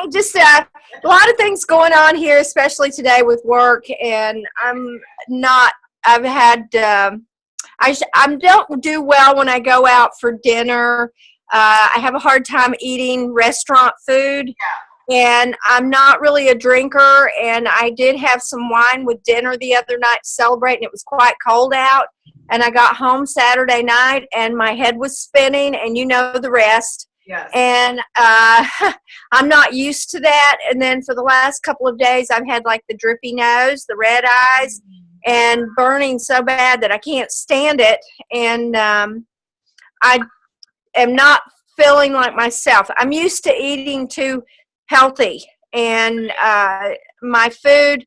I just a lot of things going on here, especially today with work, and I'm not. I've had. I don't do well when I go out for dinner. I have a hard time eating restaurant food, and I'm not really a drinker. And I did have some wine with dinner the other night to celebrate, and it was quite cold out. And I got home Saturday night, and my head was spinning, and you know the rest. Yes. And I'm not used to that. And then for the last couple of days, I've had like the drippy nose, the red eyes, and burning so bad that I can't stand it. And I am not feeling like myself. I'm used to eating too healthy. And my food,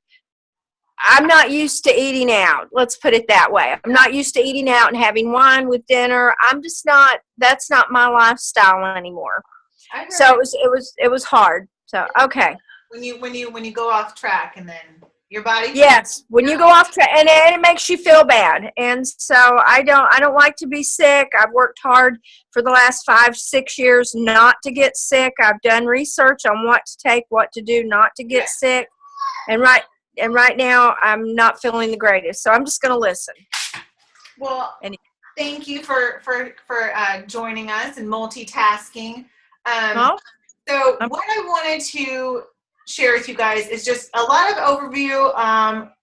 I'm not used to eating out. Let's put it that way. I'm not used to eating out and having wine with dinner. I'm just not. That's not my lifestyle anymore. So it was hard. So okay. When you go off track and then your body. Yes, when you go off track, and it makes you feel bad. And so I don't like to be sick. I've worked hard for the last 5-6 years not to get sick. I've done research on what to take, what to do not to get sick. And right now, I'm not feeling the greatest, so I'm just going to listen. Well, thank you for joining us and multitasking. So what I wanted to share with you guys is just a lot of overview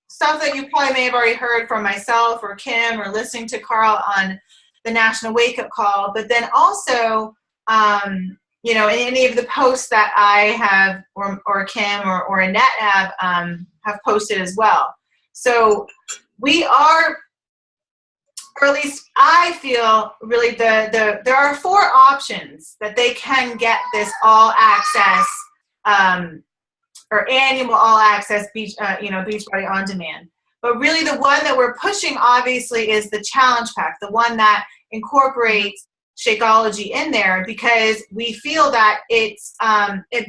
stuff that you probably may have already heard from myself or Kim or listening to Carl on the National Wake Up Call, but then also in any of the posts that I have or Kim or Annette have posted as well. So we are, or at least I feel really there are 4 options that they can get this all access or annual all access Beachbody on demand. But really the one that we're pushing obviously is the challenge pack, the one that incorporates Shakeology in there, because we feel that it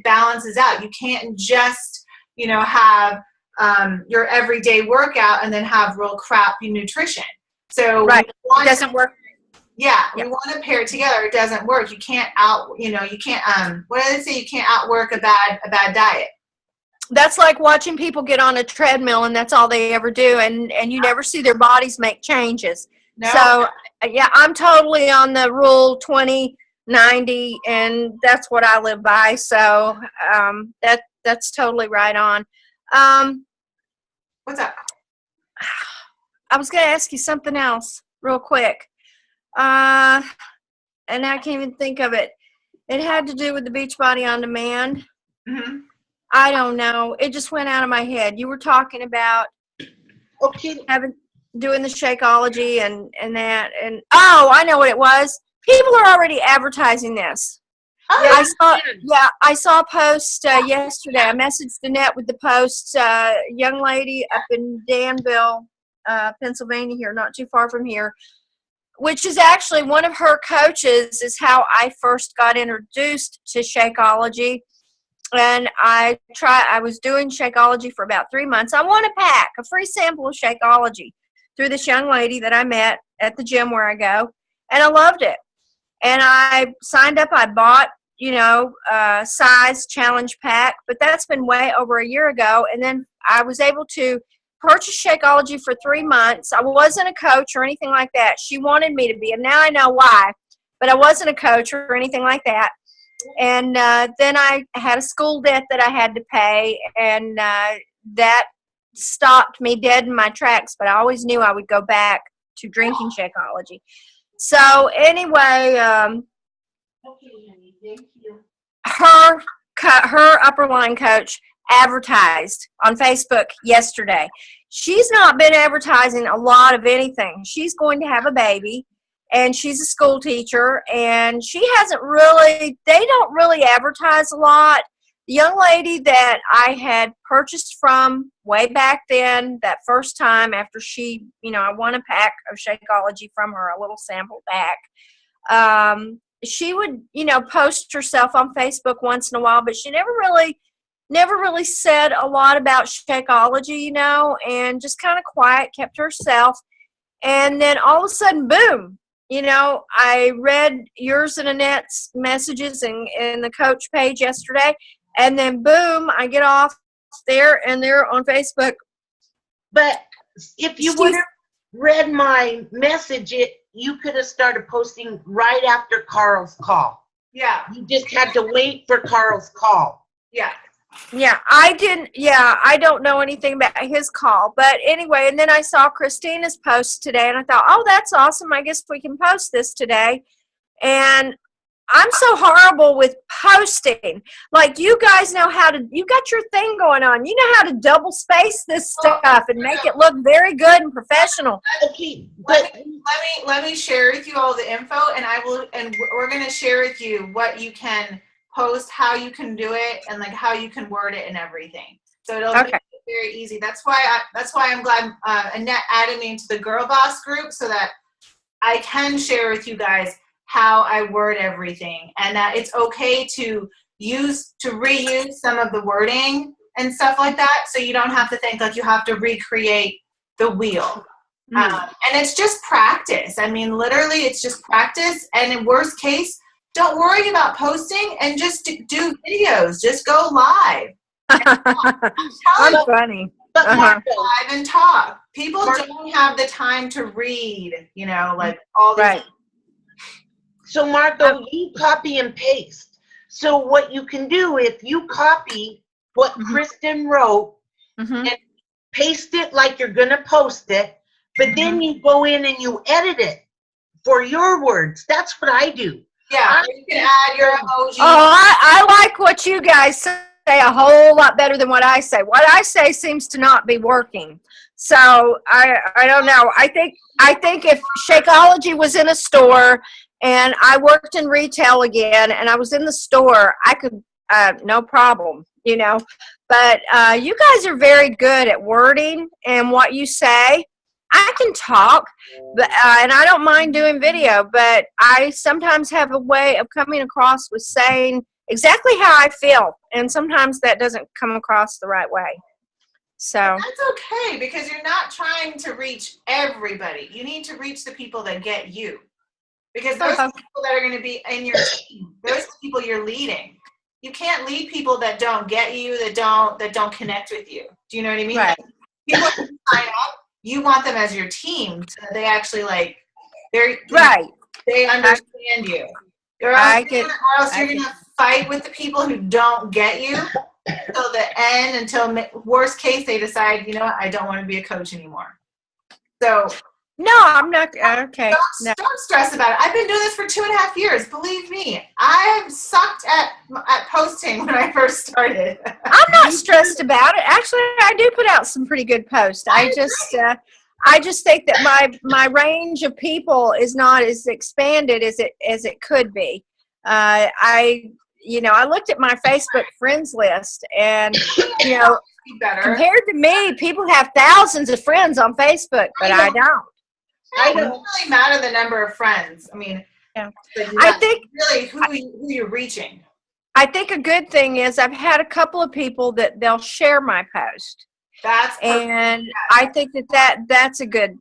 balances out. You can't just have your everyday workout and then have real crappy nutrition. So it doesn't work. Yeah, we want to pair it together. It doesn't work. You can't what do they say? You can't outwork a bad diet. That's like watching people get on a treadmill and that's all they ever do, and you never see their bodies make changes. No. So yeah, I'm totally on the rule 20-90, and that's what I live by. So that's totally right on. What's up? I was going to ask you something else real quick, and I can't even think of it. It had to do with the Beachbody on Demand. Mm-hmm. I don't know. It just went out of my head. You were talking about doing the Shakeology and that. And I know what it was. People are already advertising this. Oh, I saw a post yesterday. I messaged Annette with the post. Young lady up in Danville, Pennsylvania here, not too far from here, which is actually one of her coaches is how I first got introduced to Shakeology. And I was doing Shakeology for about 3 months. I won a free sample of Shakeology through this young lady that I met at the gym where I go, and I loved it. And I signed up. I bought, size challenge pack, but that's been way over a year ago. And then I was able to purchase Shakeology for 3 months. I wasn't a coach or anything like that. She wanted me to be, and now I know why, but I wasn't a coach or anything like that. And then I had a school debt that I had to pay, and that stopped me dead in my tracks, but I always knew I would go back to drinking Shakeology. So anyway, her upper line coach advertised on Facebook yesterday. She's not been advertising a lot of anything. She's going to have a baby, and she's a school teacher, and they don't really advertise a lot. The young lady that I had purchased from way back then, that first time after she, I won a pack of Shakeology from her, a little sample pack. She would, post herself on Facebook once in a while, but she never really said a lot about Shakeology, and just kind of quiet, kept to herself. And then all of a sudden, boom, I read yours and Annette's messages in the coach page yesterday, and then boom, I get off there and they're on Facebook. But if you would have read my message, you could have started posting right after Carl's call. Yeah. You just had to wait for Carl's call. Yeah. Yeah, I didn't. Yeah, I don't know anything about his call. But anyway, and then I saw Christina's post today, and I thought, oh, that's awesome. I guess we can post this today. And I'm so horrible with posting. Like, you guys know how to, you got your thing going on. You know how to double space this stuff and make it look very good and professional. Okay, let me share with you all the info, and we're going to share with you what you can post, how you can do it, and like how you can word it and everything. So it'll make it very easy. That's why I'm glad Annette added me into the Girl Boss group, so that I can share with you guys how I word everything, and that it's okay to reuse some of the wording and stuff like that, so you don't have to think like you have to recreate the wheel. And it's just practice. I mean, literally, it's just practice. And in worst case, don't worry about posting and just do videos. Just go live. I'm funny. But live and talk. People don't have the time to read, like all these. Right. So, Marco, you copy and paste. So what you can do, if you copy what Kristen wrote and paste it like you're going to post it, but then you go in and you edit it for your words. That's what I do. Yeah, you can add your emoji. Oh, I like what you guys say a whole lot better than what I say. What I say seems to not be working. So I don't know. I think if Shakeology was in a store and I worked in retail again and I was in the store, I could no problem, But you guys are very good at wording and what you say. I can talk, but and I don't mind doing video, but I sometimes have a way of coming across with saying exactly how I feel, and sometimes that doesn't come across the right way. So that's okay, because you're not trying to reach everybody. You need to reach the people that get you, because those are the people that are going to be in your team. Those are the people you're leading. You can't lead people that don't get you, that don't connect with you. Do you know what I mean? Right. People who sign up, you want them as your team, so that they actually they understand you. Or else you're gonna fight with the people who don't get you until the end. Until worst case, they decide, you know what, I don't want to be a coach anymore. So no, I'm not. Okay, don't stress about it. I've been doing this for 2.5 years. Believe me, I've sucked at posting when I first started. I'm not stressed about it. Actually, I do put out some pretty good posts. I just think that my range of people is not as expanded as it could be. I looked at my Facebook friends list, and compared to me, people have thousands of friends on Facebook, but I don't. It doesn't really matter the number of friends. I mean, I think really who you're reaching. I think a good thing is I've had a couple of people that they'll share my post. And I think that's a good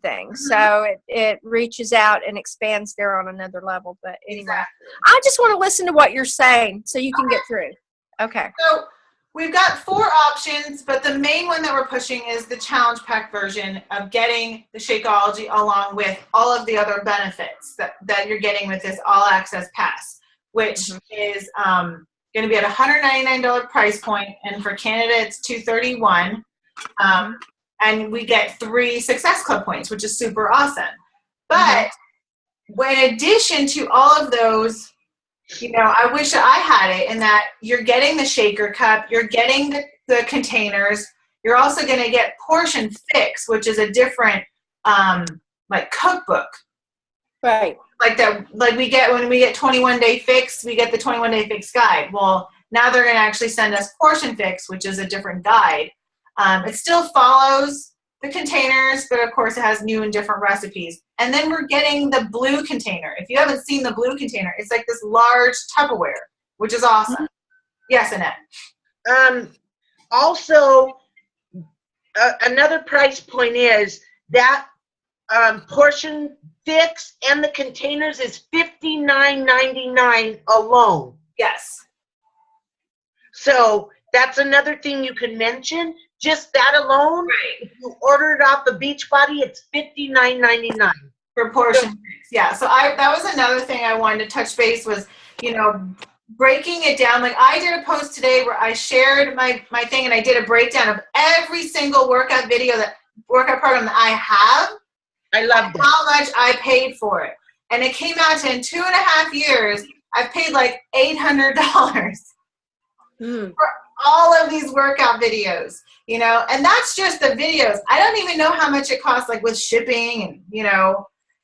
thing. So it reaches out and expands there on another level. But anyway, I just want to listen to what you're saying so you can get through. Okay. So we've got 4 options, but the main one that we're pushing is the challenge pack version of getting the Shakeology along with all of the other benefits that you're getting with this all access pass, which is going to be at a $199 price point, and for Canada it's $231. And we get 3 Success Club points, which is super awesome. But in addition to all of those, I wish that I had it, in that you're getting the shaker cup, you're getting the containers, you're also going to get Portion Fix, which is a different cookbook. Right. Like we get when we get 21-day fix, we get the 21-day fix guide. Well, now they're going to actually send us Portion Fix, which is a different guide. It still follows the containers, but of course it has new and different recipes. And then we're getting the blue container. If you haven't seen the blue container, it's like this large Tupperware, which is awesome. Yes, Annette. Also, another price point is that Portion Fix and the containers is $59.99 alone. Yes. So that's another thing you can mention. Just that alone, if you order it off the Beachbody, it's $59.99. For portion fix. Yeah. So that was another thing I wanted to touch base was, breaking it down. Like I did a post today where I shared my thing and I did a breakdown of every single workout program that I have. I love that. How much I paid for it. And it came out to in 2.5 years, I've paid like $800 for all of these workout videos, and that's just the videos. I don't even know how much it costs, like with shipping and,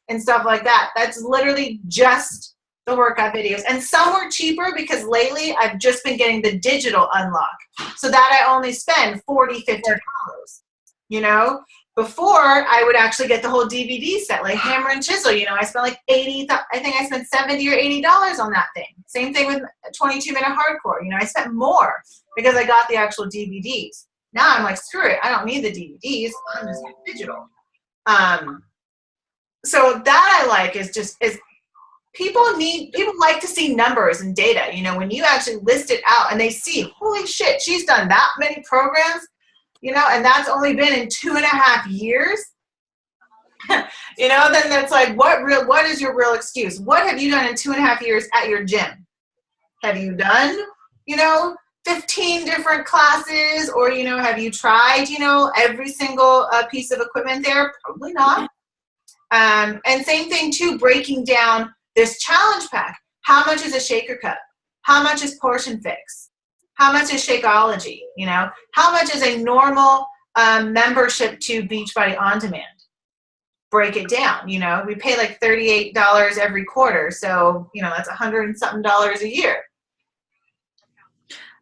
and stuff like that. That's literally just the workout videos. And some were cheaper because lately I've just been getting the digital unlock so that I only spend $40, $50, Before I would actually get the whole DVD set, like Hammer and Chisel. I spent like $70 or $80 on that thing. Same thing with 22-minute hardcore. I spent more because I got the actual DVDs. Now I'm like, screw it. I don't need the DVDs. I'm just getting digital. So that I like is people like to see numbers and data. When you actually list it out and they see, holy shit, she's done that many programs. And that's only been in 2.5 years, then that's like, what is your real excuse? What have you done in 2.5 years at your gym? Have you done, 15 different classes or, have you tried, every single piece of equipment there? Probably not. And same thing too, breaking down this challenge pack. How much is a shaker cup? How much is portion fix? How much is Shakeology? How much is a normal membership to Beachbody On Demand? Break it down. We pay like $38 every quarter, so that's $100 and something a year.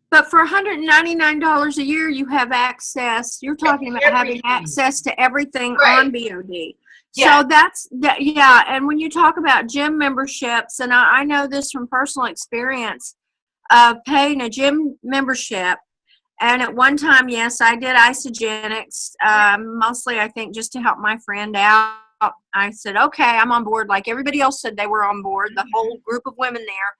But for $199 a year, you have access. You're talking about having access to everything on BOD. Yeah. So that's yeah. And when you talk about gym memberships, and I know this from personal experience. Paying a gym membership, and at one time, yes, I did isogenics, mostly I think just to help my friend out. I said, okay, I'm on board, like everybody else said they were on board, the whole group of women there.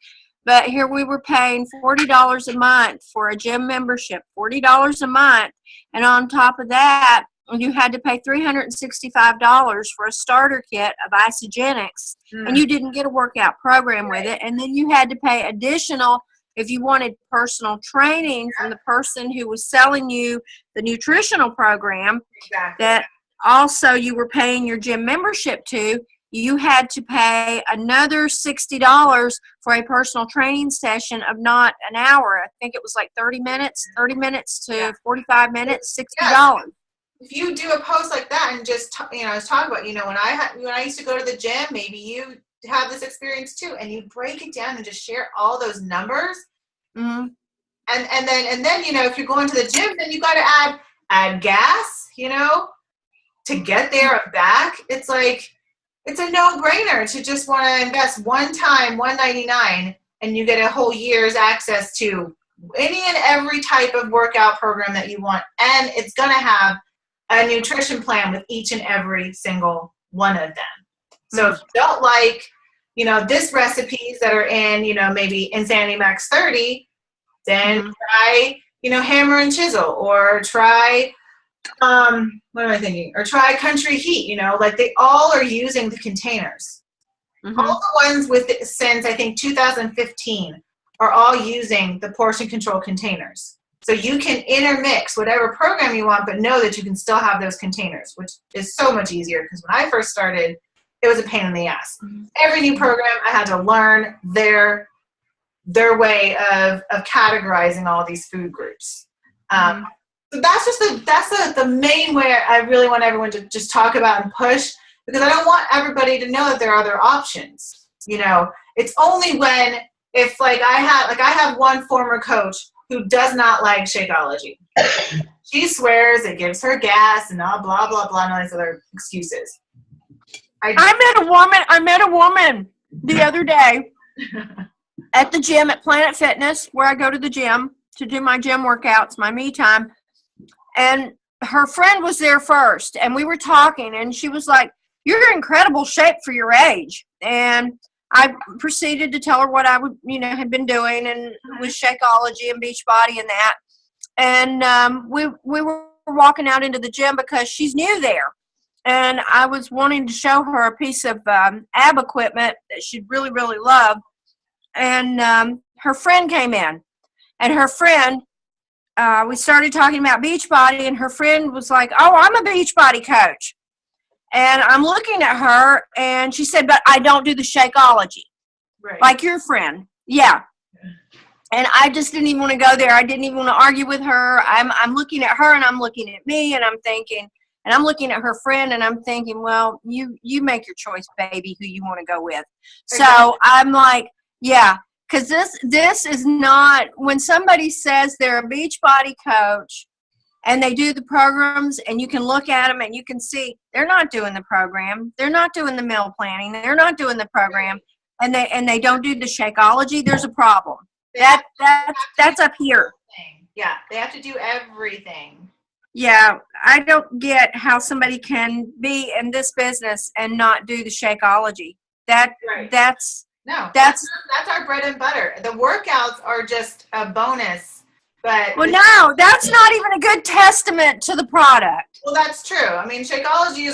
But here we were paying $40 a month for a gym membership, $40 a month, and on top of that, you had to pay $365 for a starter kit of isogenics, and you didn't get a workout program with it, and then you had to pay additional if you wanted personal training from the person who was selling you the nutritional program. Exactly. That also you were paying your gym membership to, you had to pay another $60 for a personal training session of not an hour. I think it was like 30 minutes to 45 minutes, $60. Yeah. If you do a post like that and just, I was talking about, when I used to go to the gym, maybe you have this experience too, and you break it down and just share all those numbers. Mm-hmm. And then if you're going to the gym, then you got to add gas, to get there and back. It's like, it's a no-brainer to just want to invest one time, $199, and you get a whole year's access to any and every type of workout program that you want. And it's going to have a nutrition plan with each and every single one of them. So if you don't like, this recipes that are in, maybe Insanity Max 30, then try, Hammer and Chisel, or try, what am I thinking? Or try Country Heat, like they all are using the containers. All the ones since I think 2015 are all using the portion control containers. So you can intermix whatever program you want, but know that you can still have those containers, which is so much easier, because when I first started, it was a pain in the ass. Every new program, I had to learn their way of categorizing all these food groups. So that's just the main way I really want everyone to just talk about and push, because I don't want everybody to know that there are other options. It's only if I have one former coach who does not like Shakeology. She swears it gives her gas and all blah blah blah and all these other excuses. I met a woman the other day at the gym at Planet Fitness, where I go to the gym to do my gym workouts, my me time. And her friend was there first, and we were talking, and she was like, "You're in incredible shape for your age." And I proceeded to tell her what I would, had been doing and with Shakeology and Beachbody and that. And we were walking out into the gym because she's new there. And I was wanting to show her a piece of ab equipment that she'd really, really love. And her friend came in. And her friend, we started talking about Beachbody, and her friend was like, oh, I'm a Beachbody coach. And I'm looking at her, and she said, but I don't do the Shakeology. Right. Like your friend. Yeah. And I just didn't even want to go there. I didn't even want to argue with her. I'm looking at her, and I'm looking at me, and I'm thinking, and I'm looking at her friend, and I'm thinking, well, you make your choice, baby, who you want to go with. So I'm like, yeah, because this is not, when somebody says they're a Beachbody coach and they do the programs, and you can look at them and you can see they're not doing the program, they're not doing the meal planning, they're not doing the program, and they don't do the Shakeology, there's a problem. That's up here. Yeah, they have to do everything. Yeah, I don't get how somebody can be in this business and not do the Shakeology. That's our bread and butter. The workouts are just a bonus, but no, that's not even a good testament to the product. Well, that's true. I mean, Shakeology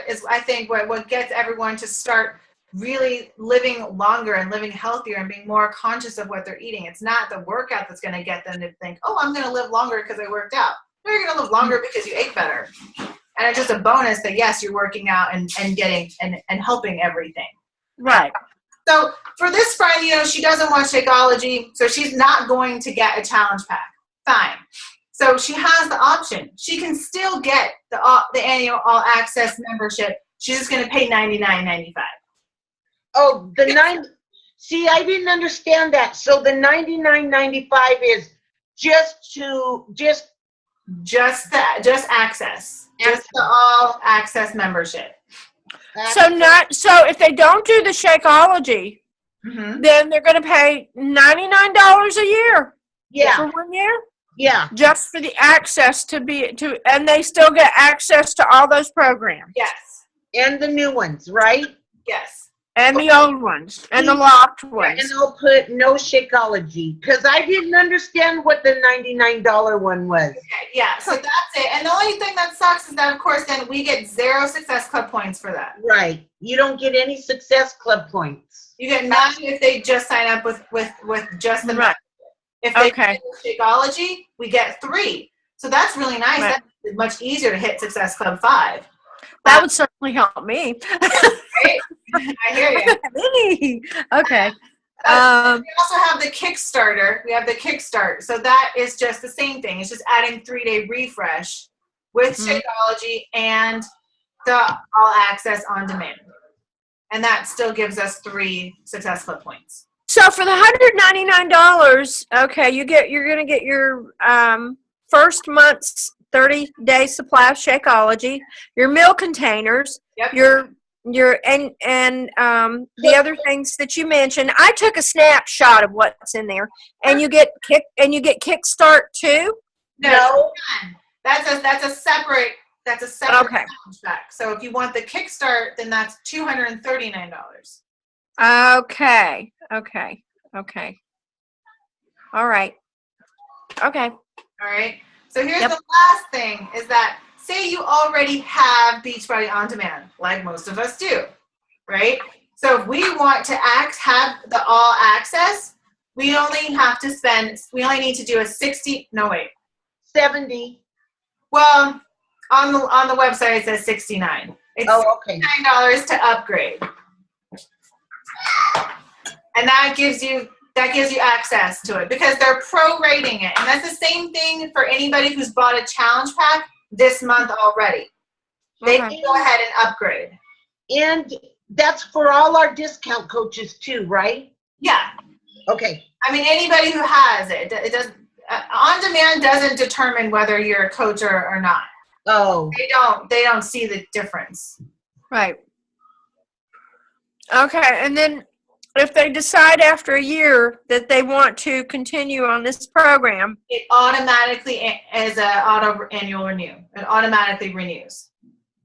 is I think what gets everyone to start really living longer and living healthier and being more conscious of what they're eating. It's not the workout that's going to get them to think, oh, I'm going to live longer because I worked out. No, you're going to live longer because you ate better. And it's just a bonus that, yes, you're working out and getting and helping everything. Right. So for this friend, she doesn't want Shakeology, so she's not going to get a challenge pack. Fine. So she has the option. She can still get the annual all access membership. She's just going to pay $99.95. Oh, see, I didn't understand that. So the $99.95 is just access. Just the all access membership. So if they don't do the Shakeology, then they're going to pay $99 a year. Yeah. For 1 year? Yeah. Just for the access and they still get access to all those programs. Yes. And the new ones, right? Yes. And the old ones, and the locked ones. And they'll put no Shakeology, because I didn't understand what the $99 one was. Okay, yeah, so that's it. And the only thing that sucks is that, of course, then we get 0 Success Club points for that. Right. You don't get any Success Club points. You get 9 if they just sign up with just the membership. If they do Shakeology, we get 3. So that's really nice. Right. That's much easier to hit Success Club 5. That would certainly help me. Right? I hear you. Okay. We also have the Kickstarter. We have the Kickstart. So that is just the same thing. It's just adding 3-day refresh with Shakeology and the all access on demand. And that still gives us 3 Success Club points. So for the $199, okay, you're going to get your first month's 30-day supply of Shakeology, your meal containers, your the other things that you mentioned. I took a snapshot of what's in there, and you get Kickstart too. No, that's a separate okay. pack. So if you want the Kickstart, then that's $239. Okay. All right. Okay. All right. So here's the last thing is that say you already have Beachbody On Demand, like most of us do, right? So if we want to have the all access, we only need to do 70. Well, on the website it says 69. It's $69 to upgrade. And that gives you access to it because they're prorating it. And that's the same thing for anybody who's bought a challenge pack this month already. They can go ahead and upgrade. And that's for all our discount coaches too, right? Yeah. Okay. I mean, anybody who has it does. On demand doesn't determine whether you're a coach or not. Oh. They don't see the difference. Right. Okay, and then if they decide after a year that they want to continue on this program, it automatically is an auto annual renew. It automatically renews.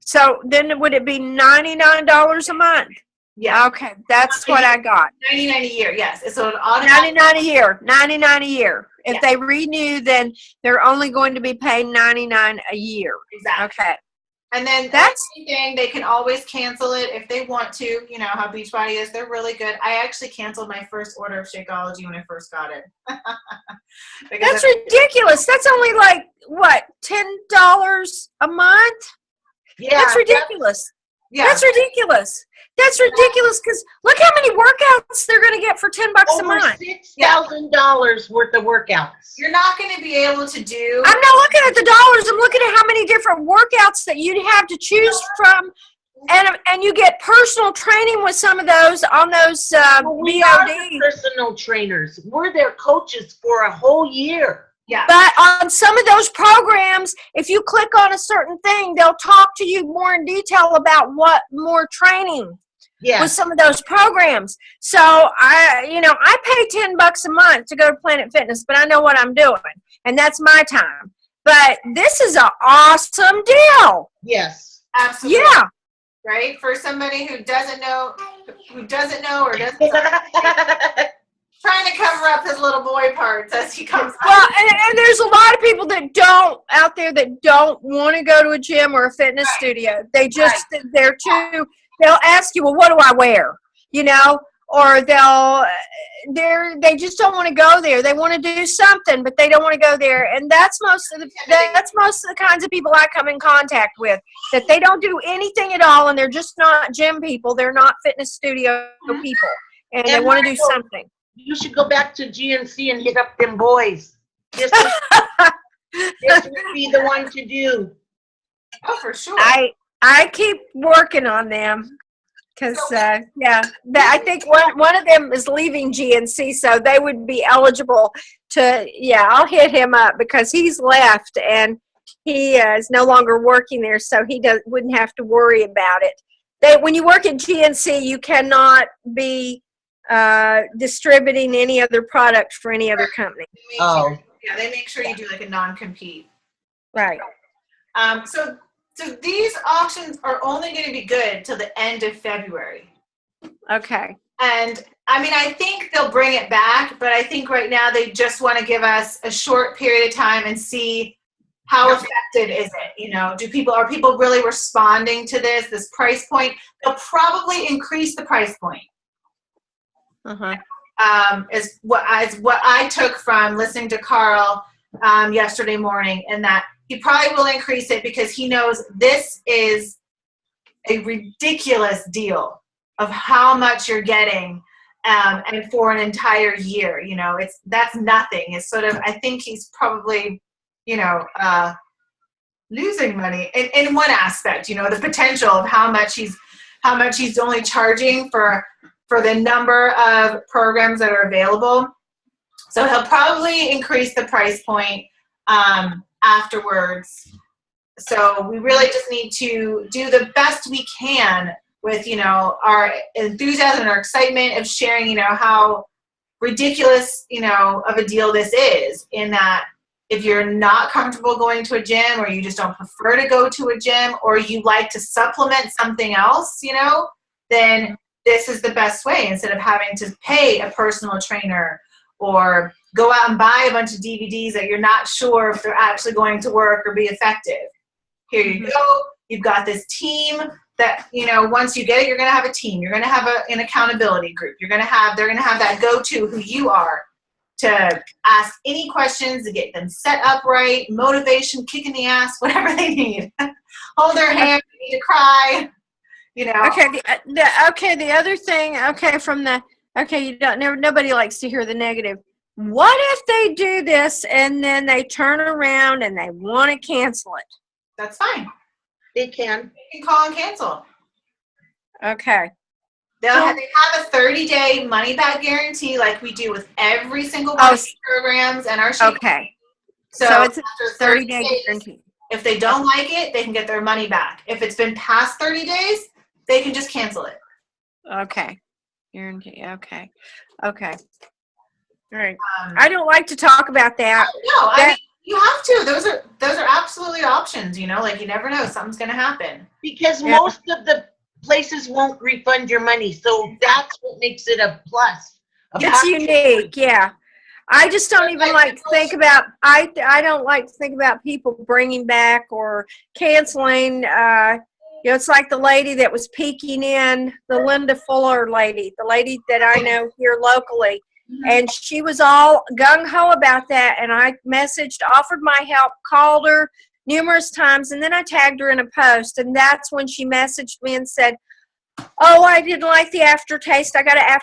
So then would it be $99 a month? Yeah. Okay, that's what I got. $99 a year, yes. So an automatic $99 a year. $99 a year. If Yeah. they renew, then they're only going to be paying $99 a year. Exactly. Okay. And then that's the thing, they can always cancel it if they want to. You know how Beachbody is, they're really good. I actually canceled my first order of Shakeology when I first got it. That's ridiculous. That's only like, what, $10 a month? Yeah. That's ridiculous. Yeah. That's ridiculous. That's ridiculous because look how many workouts they're going to get for $10 a month. Over $6,000 worth of workouts. You're not going to be able to do. I'm not looking at the dollars. I'm looking at how many different workouts that you'd have to choose from, and you get personal training with some of those on those We BOD. are the personal trainers. We're their coaches for a whole year. Yeah. But on some of those programs, if you click on a certain thing, they'll talk to you more in detail about what more training with some of those programs. So I pay $10 a month to go to Planet Fitness, but I know what I'm doing, and that's my time. But this is an awesome deal. Yes. Absolutely. Yeah. Right? For somebody who doesn't know or doesn't trying to cover up his little boy parts as he comes out. Well, and there's a lot of people that out there that don't want to go to a gym or a fitness studio. They just, they'll ask you, well, what do I wear? You know, or they just don't want to go there. They want to do something, but they don't want to go there. And that's most of the kinds of people I come in contact with, that they don't do anything at all, and they're just not gym people. They're not fitness studio people, and they want to do something. You should go back to GNC and hit up them boys. This would be the one to do. Oh, for sure. I keep working on them because, I think one of them is leaving GNC, so they would be eligible to, I'll hit him up because he's left and he is no longer working there, so he wouldn't have to worry about it. When you work at GNC, you cannot be distributing any other product for any other company. They make sure you do like a non-compete. Right. So these auctions are only going to be good till the end of February. Okay. And I mean, I think they'll bring it back, but I think right now they just want to give us a short period of time and see how effective is it. You know, are people really responding to this price point? They'll probably increase the price point. Is what I took from listening to Carl yesterday morning, and that he probably will increase it because he knows this is a ridiculous deal of how much you're getting, and for an entire year. You know, that's nothing. It's sort of, I think he's probably, losing money in one aspect. You know, the potential of how much he's only charging for the number of programs that are available. So he'll probably increase the price point afterwards. So we really just need to do the best we can with, our enthusiasm and our excitement of sharing, how ridiculous, of a deal this is, in that if you're not comfortable going to a gym, or you just don't prefer to go to a gym, or you like to supplement something else, then this is the best way, instead of having to pay a personal trainer or go out and buy a bunch of DVDs that you're not sure if they're actually going to work or be effective. Here you go. You've got this team that, once you get it, you're going to have a team. You're going to have an accountability group. They're going to have that go-to who you are, to ask any questions, to get them set up right, motivation, kick in the ass, whatever they need. Hold their hand, need to cry. Okay. The other thing. Nobody likes to hear the negative. What if they do this and then they turn around and they want to cancel it? That's fine. They can. You can call and cancel. Okay. They have a 30-day money-back guarantee, like we do with every single one of the programs and our show. Okay. So it's a 30-day guarantee. If they don't like it, they can get their money back. If it's been past 30 days, they can just cancel it. Okay. Guarantee. Okay. All right. I don't like to talk about that. No, I mean, you have to. Those are absolutely options. Like, you never know, something's going to happen. Because most of the places won't refund your money. So that's what makes it a plus. It's unique, yeah. I just don't even like to think about, I don't like to think about people bringing back or canceling. You know, it's like the lady that was peeking in, the Linda Fuller lady, the lady that I know here locally. And she was all gung-ho about that. And I messaged, offered my help, called her numerous times, and then I tagged her in a post. And that's when she messaged me and said, oh, I didn't like the aftertaste.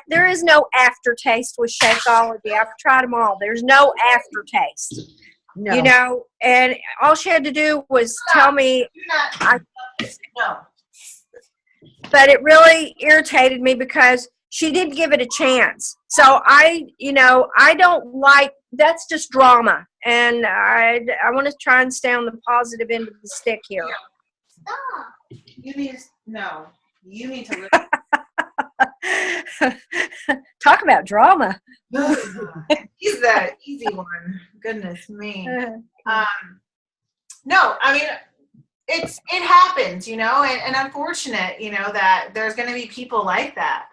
There is no aftertaste with Shakeology. I've tried them all. There's no aftertaste. No. You know, and all she had to do was tell me. No. But it really irritated me because she didn't give it a chance. So I don't like, that's just drama. And I want to try and stay on the positive end of the stick here. Stop. You need to talk about drama. He's the easy one. Goodness me. No, I mean, it happens, you know, and unfortunate, you know, that there's going to be people like that.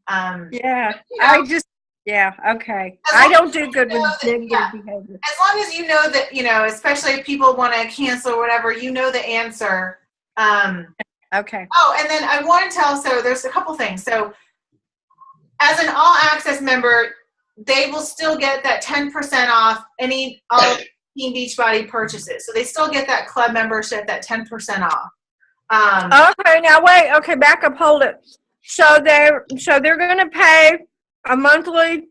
Yeah, you know, okay. I don't do good with negative behavior. As long as you know that, you know, especially if people want to cancel or whatever, you know the answer. Okay. Oh, and then I want to tell, so there's a couple things. So as an all access member, they will still get that 10% off all Team Beachbody purchases. So they still get that club membership, that 10% off. Okay, now wait. Okay, back up, hold it. So they're going to pay a monthly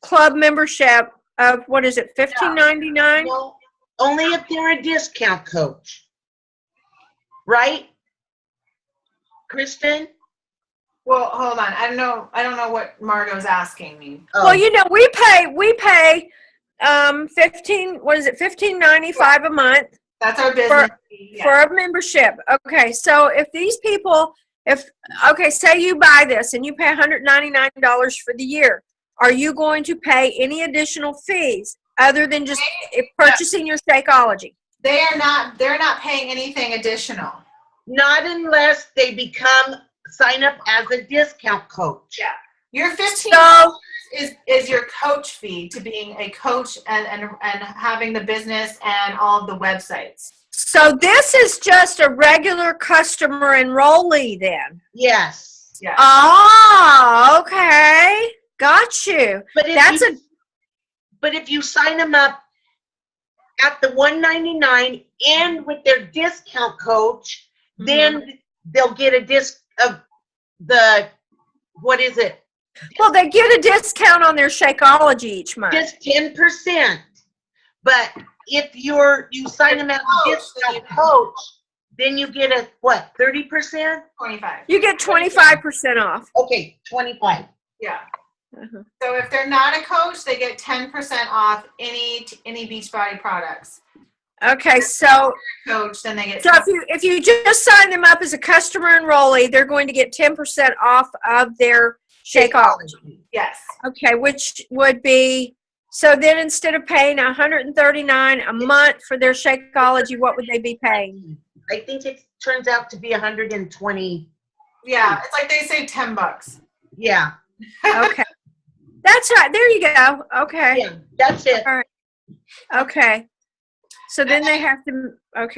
club membership of, what is it, $15.99? No, only if they're a discount coach. Right? Kristen? Well, hold on. I don't know what Margot's asking me. Oh. Well, you know, we pay $15.95 a month. That's our business fee, for a membership. Okay, so if these people, say you buy this and you pay $199 for the year, are you going to pay any additional fees other than just purchasing your Shakeology? They're not paying anything additional. Not unless they sign up as a discount coach. Yeah. Your $15 is your coach fee to being a coach and having the business and all of the websites. So this is just a regular customer enrollee then? Yes. Yeah. Oh, okay. Got you. But if you sign them up at the $199 and with their discount coach, then they'll get what is it? Well, they get a discount on their Shakeology each month. Just 10%. But if you sign them as a discount coach, then you get 30%? 25. You get 25% off. Okay, 25. Yeah. So if they're not a coach, they get 10% off any Beachbody products. Okay, so coach, then they get. So if you just sign them up as a customer enrollee, they're going to get 10% off of their Shakeology. Yes. Okay, which would be, so then instead of paying $139 a month for their Shakeology, what would they be paying? I think it turns out to be $120. Yeah, it's like they say $10. Yeah. Okay. That's right. There you go. Okay. Yeah, that's it. All right. Okay. So then they have to, then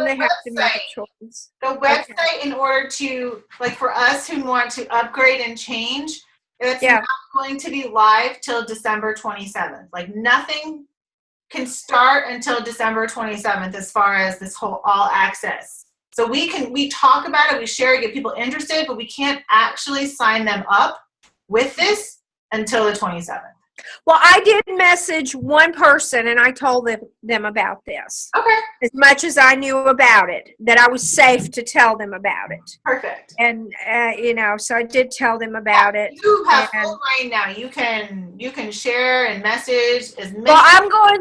they have to make a choice. The website, in order to, like for us who want to upgrade and change, it's not going to be live till December 27th. Like nothing can start until December 27th as far as this whole all access. So we talk about it, we share it, get people interested, but we can't actually sign them up with this until the 27th. Well, I did message one person and I told them about this. Okay. As much as I knew about it, that I was safe to tell them about it. Perfect. And so I did tell them about it. You have full reign now. You can share and message as many. Well, I'm going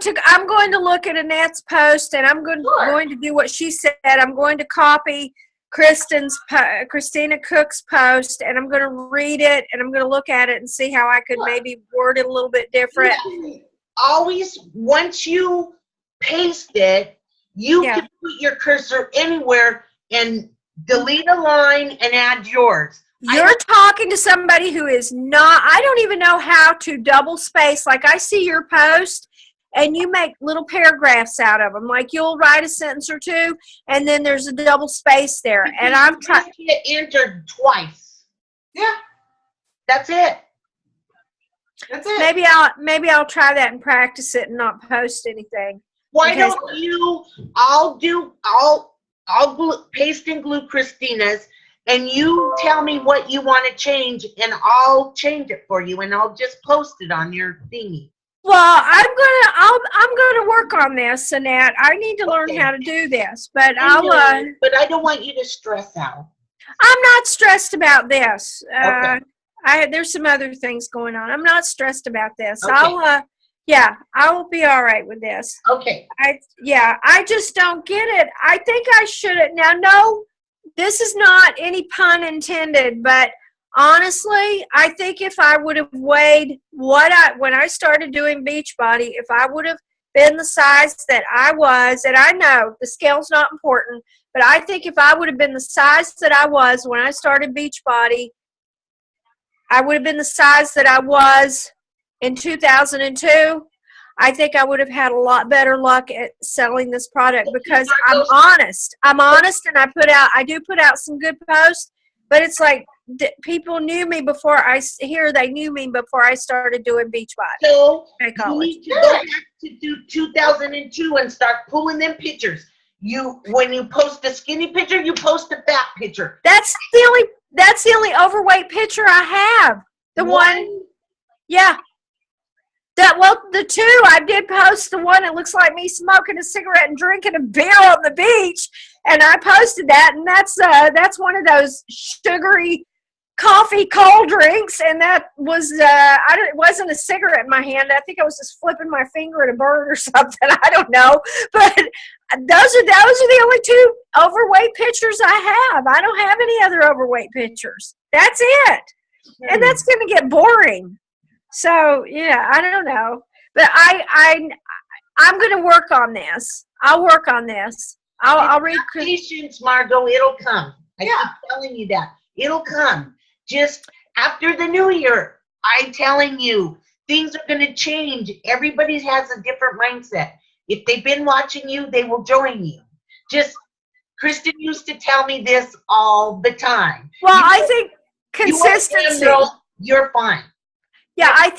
to look at Annette's post and I'm going to do what she said. I'm going to copy Christina Cook's post, and I'm going to read it, and I'm going to look at it and see how I could maybe word it a little bit different. Always, once you paste it, you can put your cursor anywhere, and delete a line and add yours. You're talking to somebody who is not, I don't even know how to double space. Like I see your post and you make little paragraphs out of them. Like you'll write a sentence or two and then there's a double space there. And I'm trying to enter twice. Yeah. That's it. That's it. Maybe I'll try that and practice it and not post anything. Why don't you, I'll paste and glue Christina's, and you tell me what you want to change, and I'll change it for you, and I'll just post it on your thingy. Well, I'm gonna work on this, Annette. I need to learn how to do this, but but I don't want you to stress out. I'm not stressed about this. Okay. There's some other things going on. I'm not stressed about this. Okay. I will be all right with this. Okay. I just don't get it. I think I should have. Now, no, this is not any pun intended, but honestly, I think if I would have weighed when I started doing Beachbody, if I would have been the size that I was, and I know the scale's not important, but I think if I would have been the size that I was when I started Beachbody, I would have been the size that I was in 2002. I think I would have had a lot better luck at selling this product because I'm honest. I'm honest, and I do put out some good posts, but it's like people knew me before they knew me before I started doing Beachbody. So you need to go back to do 2002 and start pulling them pictures. When you post a skinny picture, you post a fat picture. That's the only overweight picture I have. The one, yeah. The two, I did post the one that looks like me smoking a cigarette and drinking a beer on the beach, and I posted that, and that's one of those sugary coffee cold drinks, and that was it wasn't a cigarette in my hand. I think I was just flipping my finger at a bird or something. I don't know, but those are the only two overweight pictures I have. I don't have any other overweight pictures. That's it, and that's going to get boring. So yeah, I don't know, but I'm going to work on this. I'll work on this. I'll read. Patience, Margot. It'll come. I keep telling you that it'll come. Just after the new year, I'm telling you, things are going to change. Everybody has a different mindset. If they've been watching you, they will join you. Kristen used to tell me this all the time. Well, I think consistency. You're fine. Yeah, I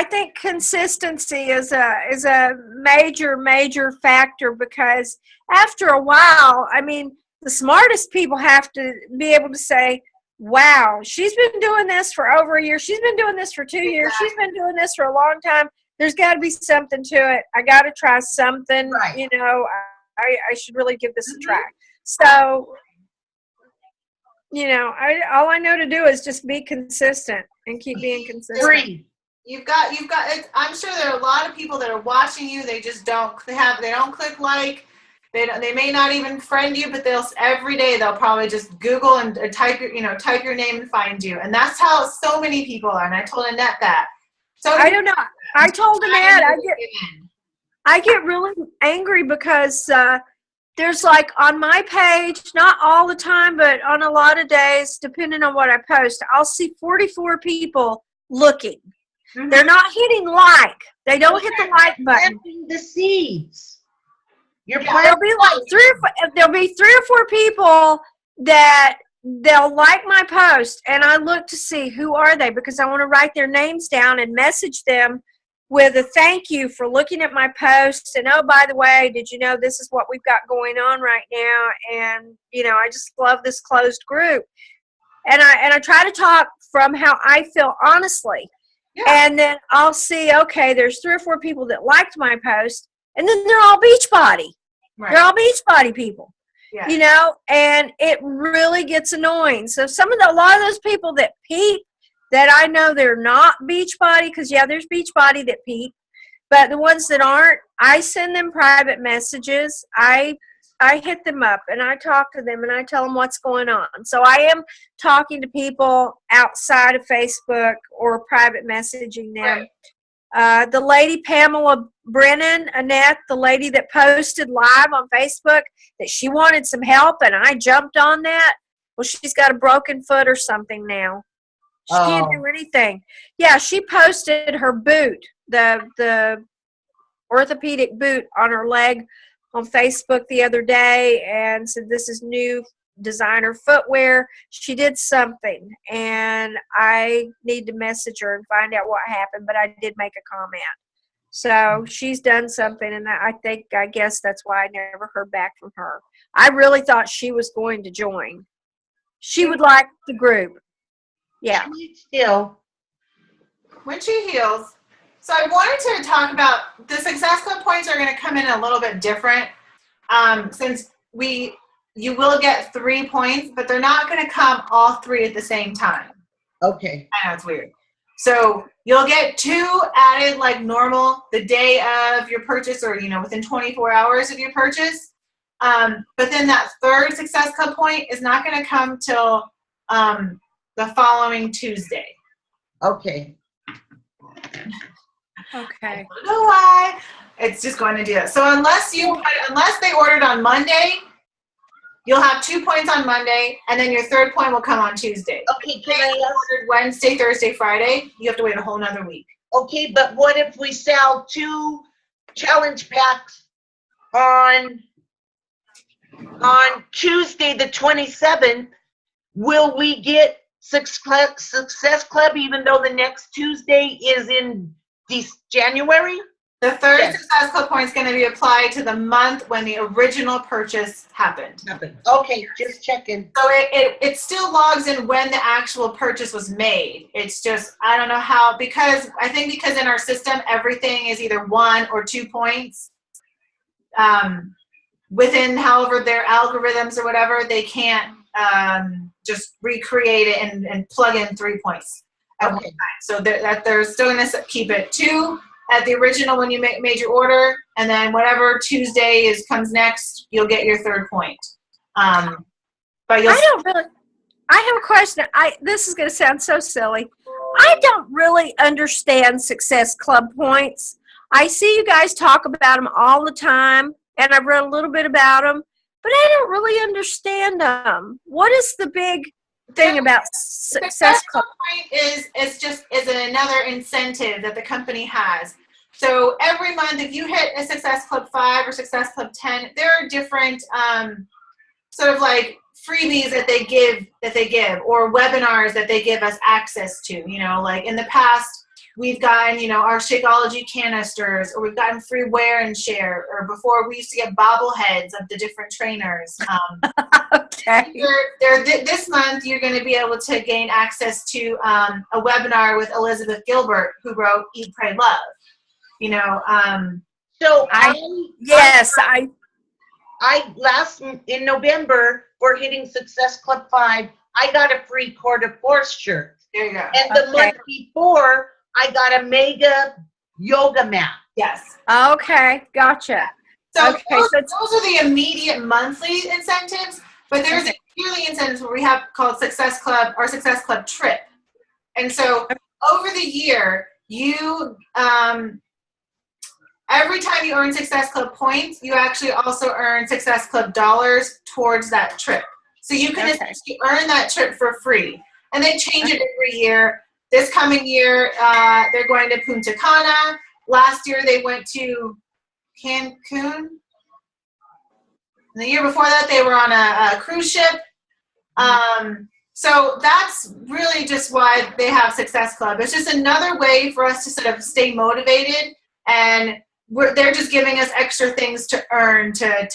think consistency is a major factor, because after a while, I mean, the smartest people have to be able to say, wow, she's been doing this for over a year. She's been doing this for 2 years. She's been doing this for a long time. There's got to be something to it. I got to try something. Right. You know, I should really give this a try. So, you know, all I know to do is just be consistent and keep being consistent. You've got. I'm sure there are a lot of people that are watching you. They just don't click like. They may not even friend you, but every day they'll probably just Google and type your name and find you. And that's how so many people are. And I told Annette that. So I don't know. I told Annette I get really angry because there's like on my page, not all the time, but on a lot of days, depending on what I post, I'll see 44 people looking. Mm-hmm. They're not hitting like. They don't hit the like button. Planting the seeds. There'll be like three or four people that they'll like my post, and I look to see who are they, because I want to write their names down and message them with a thank you for looking at my posts, and oh, by the way, did you know this is what we've got going on right now, and you know, I just love this closed group, and I try to talk from how I feel honestly. Yeah. And then I'll see, okay, there's 3 or 4 people that liked my post, and then they're all Beachbody. Right. They're all Beachbody people. Yeah. You know, and it really gets annoying. So a lot of those people that peep, that I know they're not Beachbody, because there's Beachbody that peep, but the ones that aren't, I send them private messages. I hit them up and I talk to them and I tell them what's going on. So I am talking to people outside of Facebook or private messaging them. Right. The lady Pamela Brennan, Annette, the lady that posted live on Facebook that she wanted some help, and I jumped on that. Well, she's got a broken foot or something now. She can't do anything. Yeah, she posted her boot, the orthopedic boot on her leg on Facebook the other day and said this is new designer footwear. She did something, and I need to message her and find out what happened, but I did make a comment. So she's done something, and I guess that's why I never heard back from her. I really thought she was going to join. She would like the group. Yeah. Still. When she heals. So I wanted to talk about the Success Club points are going to come in a little bit different. Since you will get 3 points, but they're not going to come all 3 at the same time. Okay. I know it's weird. So you'll get 2 added like normal the day of your purchase, or within 24 hours of your purchase. But then that 3rd Success Club point is not going to come till the following Tuesday. Okay. Okay. I don't know why. It's just going to do that. So unless they ordered on Monday, you'll have 2 points on Monday, and then your 3rd point will come on Tuesday. Okay, can I ordered Wednesday, Thursday, Friday, you have to wait a whole nother week. Okay, but what if we sell 2 challenge packs on Tuesday the 27th? Will we get Success Club even though the next Tuesday is in January? The 3rd Success Club point is going to be applied to the month when the original purchase happened. Okay, just checking. So it still logs in when the actual purchase was made. It's just, I don't know how, because in our system, everything is either 1 or 2 points. Within however their algorithms or whatever, they can't just recreate it and plug in 3 points at one time. So they're still going to keep it 2 at the original when you made your order, and then whatever Tuesday comes next, you'll get your 3rd point. But I have a question. This is going to sound so silly. I don't really understand Success Club points. I see you guys talk about them all the time, and I've read a little bit about them, but I don't really understand them. What is the big thing about Success Club? Point is another incentive that the company has. So every month, if you hit a Success Club 5 or Success Club 10, there are different sort of like freebies that they give, or webinars that they give us access to. Like in the past, we've gotten our Shakeology canisters, or we've gotten free wear and share, or before we used to get bobbleheads of the different trainers. Okay. This month, you're going to be able to gain access to a webinar with Elizabeth Gilbert, who wrote Eat, Pray, Love. In November, we're hitting Success Club 5. I got a free Court of Force shirt. There you go. And the month before, I got a mega yoga mat. Yes. Okay, gotcha. So those are the immediate monthly incentives, but there's yearly incentives where we have called Success Club or Success Club Trip. And so over the year, you every time you earn Success Club points, you actually also earn Success Club dollars towards that trip. So you can essentially earn that trip for free. And they change it every year. This coming year, they're going to Punta Cana. Last year, they went to Cancun. And the year before that, they were on a cruise ship. So that's really just why they have Success Club. It's just another way for us to sort of stay motivated, and they're just giving us extra things to earn to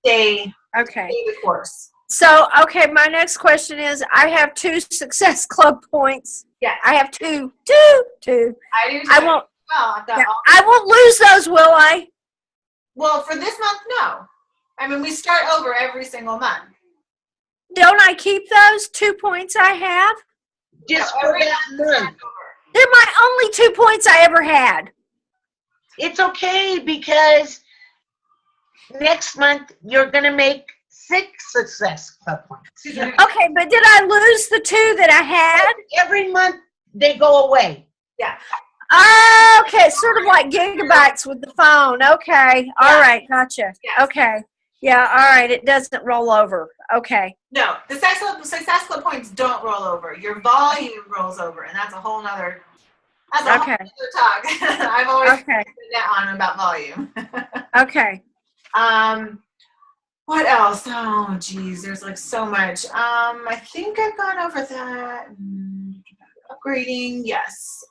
stay the course. So, my next question is, I have 2 Success Club points. Yeah. I have 2. I do too. I won't lose those, will I? Well, for this month, no. I mean, we start over every single month. Don't I keep those 2 points I have? Just for that month. They're my only 2 points I ever had. It's okay, because next month you're going to make 6 Success Club points. Okay, but did I lose the 2 that I had? Every month they go away. Yeah. Okay, sort of like gigabytes with the phone. Okay, all right, gotcha. Yes. Okay, yeah, all right, it doesn't roll over. Okay. No, the Success Club points don't roll over. Your volume rolls over, and that's a whole nother. That's a whole other talk. I've always been on about volume. Okay. What else? Oh, geez, there's like so much. I think I've gone over that. Upgrading, yes.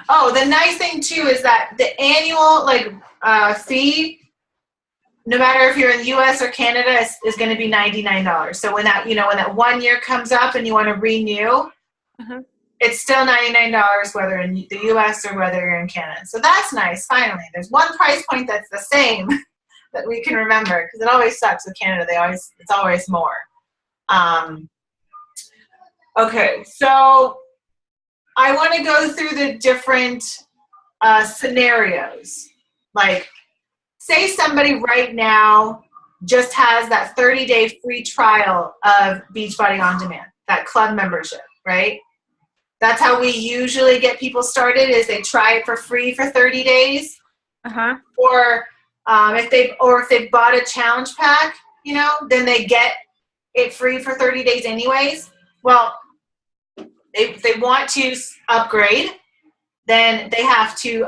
Oh, the nice thing too is that the annual fee, no matter if you're in the U.S. or Canada, is going to be $99. So when that when that 1 year comes up and you want to renew, it's still $99 whether in the U.S. or whether you're in Canada. So that's nice. Finally, there's one price point that's the same that we can remember, because it always sucks with Canada. It's always more. Okay, so I want to go through the different scenarios. Like, say somebody right now just has that 30-day free trial of Beachbody On Demand, that club membership, right? That's how we usually get people started, is they try it for free for 30 days. Or if they've bought a challenge pack, then they get it free for 30 days anyways. Well, if they want to upgrade, then they have to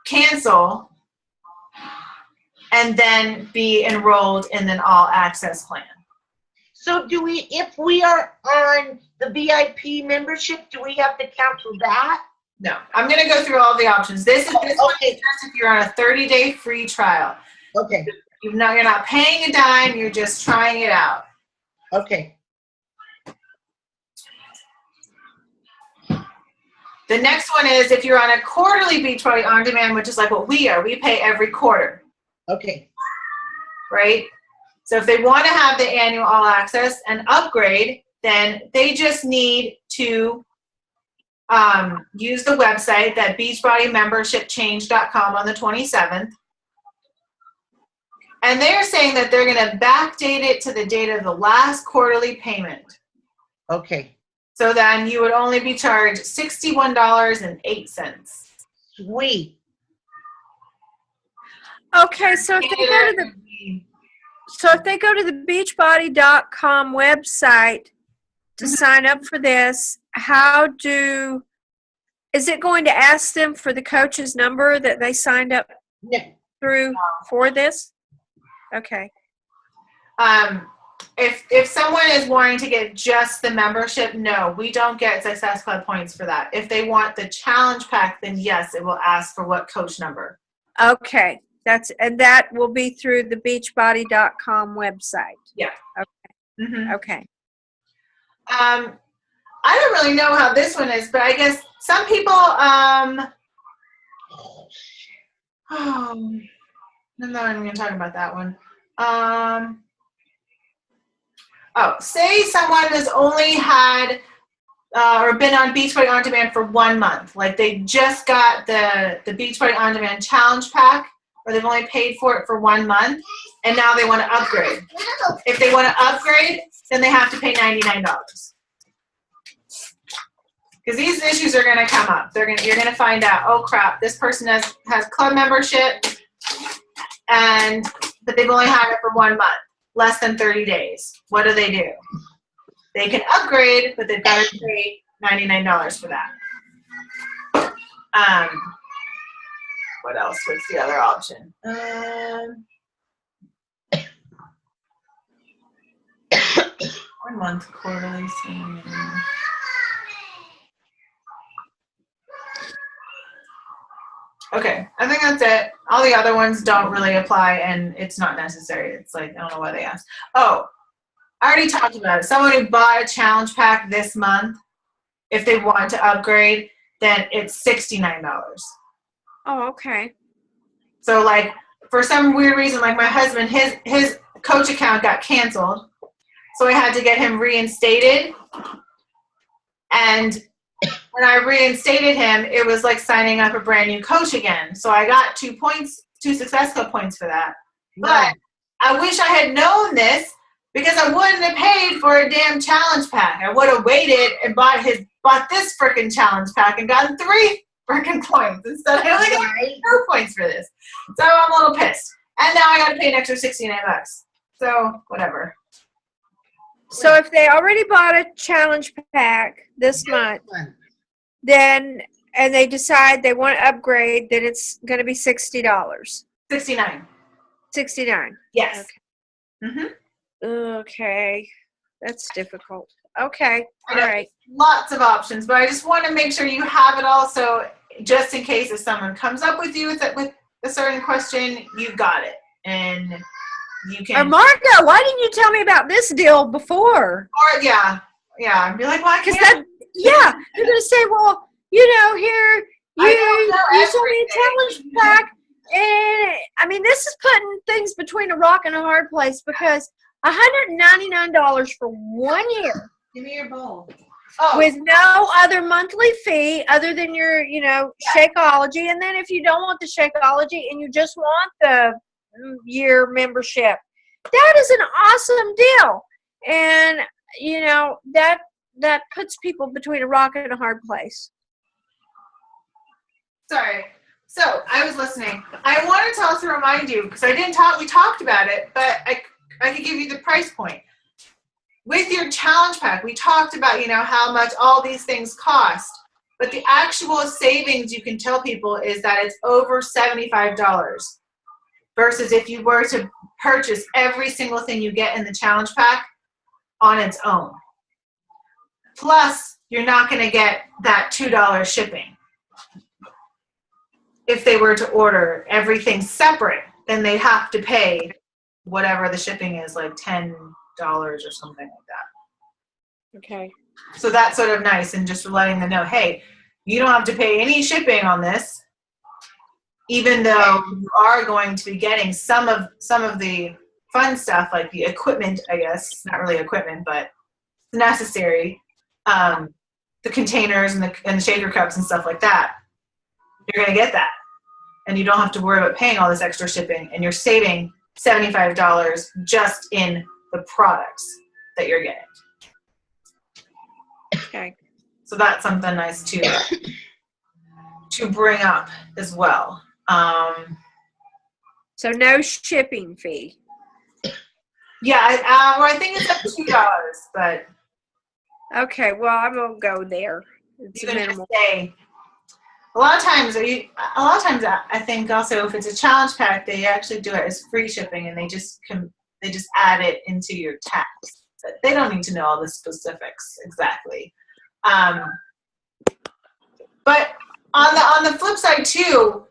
cancel and then be enrolled in an all access plan. So if we are on the VIP membership, do we have to cancel that? No, I'm going to go through all the options. This one is just if you're on a 30-day free trial. Okay. You're not paying a dime. You're just trying it out. Okay. The next one is if you're on a quarterly Beachbody On Demand, which is like what we are. We pay every quarter. Okay. Right? So if they want to have the annual all access and upgrade, then they just need to use the website, that beachbodymembershipchange.com, on the 27th. And they're saying that they're going to backdate it to the date of the last quarterly payment. Okay. So then you would only be charged $61.08. Sweet. Okay, so if they go to the beachbody.com website to sign up for this, is it going to ask them for the coach's number that they signed up through for this? Okay. If someone is wanting to get just the membership, no, we don't get Success Club points for that. If they want the challenge pack, then yes, it will ask for what coach number. Okay. That will be through the beachbody.com website. Yeah. Okay. Okay. I don't really know how this one is, but I guess some people I'm not even going to talk about that one. Say someone has only had or been on Beachbody On Demand for 1 month. Like they just got the Beachbody On Demand challenge pack, or they've only paid for it for 1 month, and now they want to upgrade. If they want to upgrade, then they have to pay $99. Because these issues are going to come up. You're going to find out, oh crap, this person has club membership, but they've only had it for 1 month, less than 30 days. What do? They can upgrade, but they've got to pay $99 for that. What else? What's the other option? 1 month quarterly. Okay, I think that's it. All the other ones don't really apply, and it's not necessary. It's like, I don't know why they asked. Oh, I already talked about it. Someone who bought a challenge pack this month, if they want to upgrade, then it's $69. Oh, okay. So, like, for some weird reason, like my husband, his coach account got canceled, so I had to get him reinstated. And when I reinstated him, it was like signing up a brand new coach again. So I got 2 Success Club points for that. But I wish I had known this, because I wouldn't have paid for a damn challenge pack. I would have waited and bought this freaking challenge pack and gotten 3 freaking points instead. I only got 2 points for this. So I'm a little pissed. And now I got to pay an extra $69. So whatever. So if they already bought a challenge pack this month, then and they decide they want to upgrade, then it's going to be $60. 69. 69. Yes. Okay. Okay. That's difficult. Okay. All right. Lots of options, but I just want to make sure you have it all. So just in case if someone comes up with you with a certain question, you've got it. And you can. Margo, why didn't you tell me about this deal before? Or yeah. I'd be like, why can't yeah, you're gonna say, well, you know, here you sold me a challenge pack, and I mean, this is putting things between a rock and a hard place because $199 for 1 year. Give me your bowl. With no other monthly fee other than your, you know, Shakeology, and then if you don't want the Shakeology and you just want the year membership, that is an awesome deal. And you know that puts people between a rock and a hard place. Sorry. So I was listening. I wanted to also remind you, because we talked about it, but I could give you the price point. With your challenge pack, we talked about, you know, how much all these things cost, but the actual savings you can tell people is that it's over $75 versus if you were to purchase every single thing you get in the challenge pack on its own. Plus, you're not going to get that $2 shipping. If they were to order everything separate, then they'd have to pay whatever the shipping is, like $10 or something like that. Okay. So that's sort of nice, and just letting them know, hey, you don't have to pay any shipping on this, even though you are going to be getting some of the fun stuff, like the equipment, I guess, not really equipment, but necessary, the containers and the shaker cups and stuff like that. You're going to get that, and you don't have to worry about paying all this extra shipping, and you're saving $75 just in the products that you're getting. Okay. So that's something nice to bring up as well. So no shipping fee. Yeah, I think it's up to $2, but okay. Well, I won't go there. It's you can minimal. just say. A lot of times, I think also if it's a challenge pack, they actually do it as free shipping, and they just add it into your tax. But they don't need to know all the specifics exactly. But on the flip side too,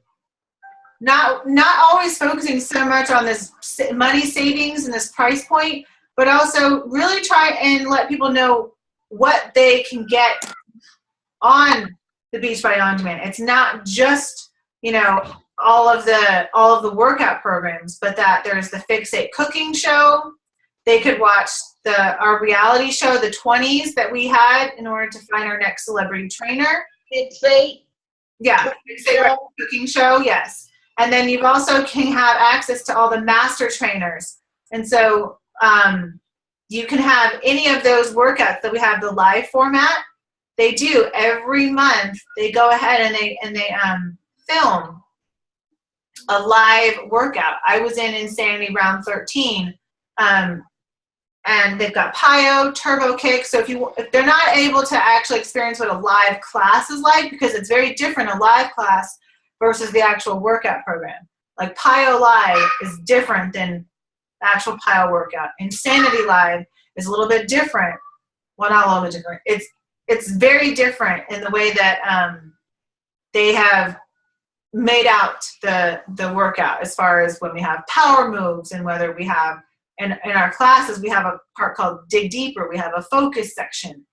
not always focusing so much on this money savings and this price point, but also really try and let people know what they can get on the Beachbody On Demand. It's not just, you know, all of the workout programs, but that there's the Fixate cooking show. They could watch our reality show, the 20s that we had in order to find our next celebrity trainer. Fixate. Yeah, Fixate cooking show, yes. And then you also can have access to all the master trainers. And so you can have any of those workouts that we have, the live format. They do every month. They go ahead and they film a live workout. I was in Insanity round 13, and they've got Plyo, Turbo Kick. So if they're not able to actually experience what a live class is like, because it's very different, a live class versus the actual workout program. Like Plyo Live is different than the actual Plyo workout. Insanity Live is a little bit different. Well, not a little bit different. It's very different in the way that they have made out the workout, as far as when we have power moves, and whether we have in our classes, we have a part called Dig Deeper. We have a focus section.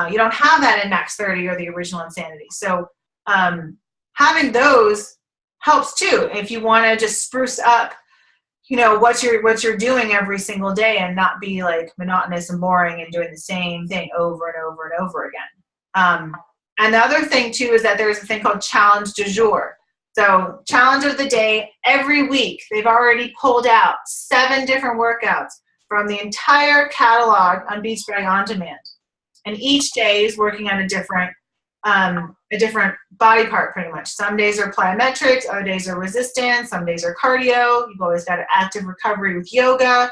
You don't have that in Max 30 or the original Insanity. So having those helps too. If you want to just spruce up, you know, what you're doing every single day, and not be like monotonous and boring and doing the same thing over and over and over again. And the other thing too is that there's a thing called Challenge du Jour. So challenge of the day, every week they've already pulled out 7 different workouts from the entire catalog on Beachbody On Demand. And each day is working on a different a different body part pretty much. Some days are plyometrics, other days are resistance, some days are cardio. You've always got an active recovery with yoga.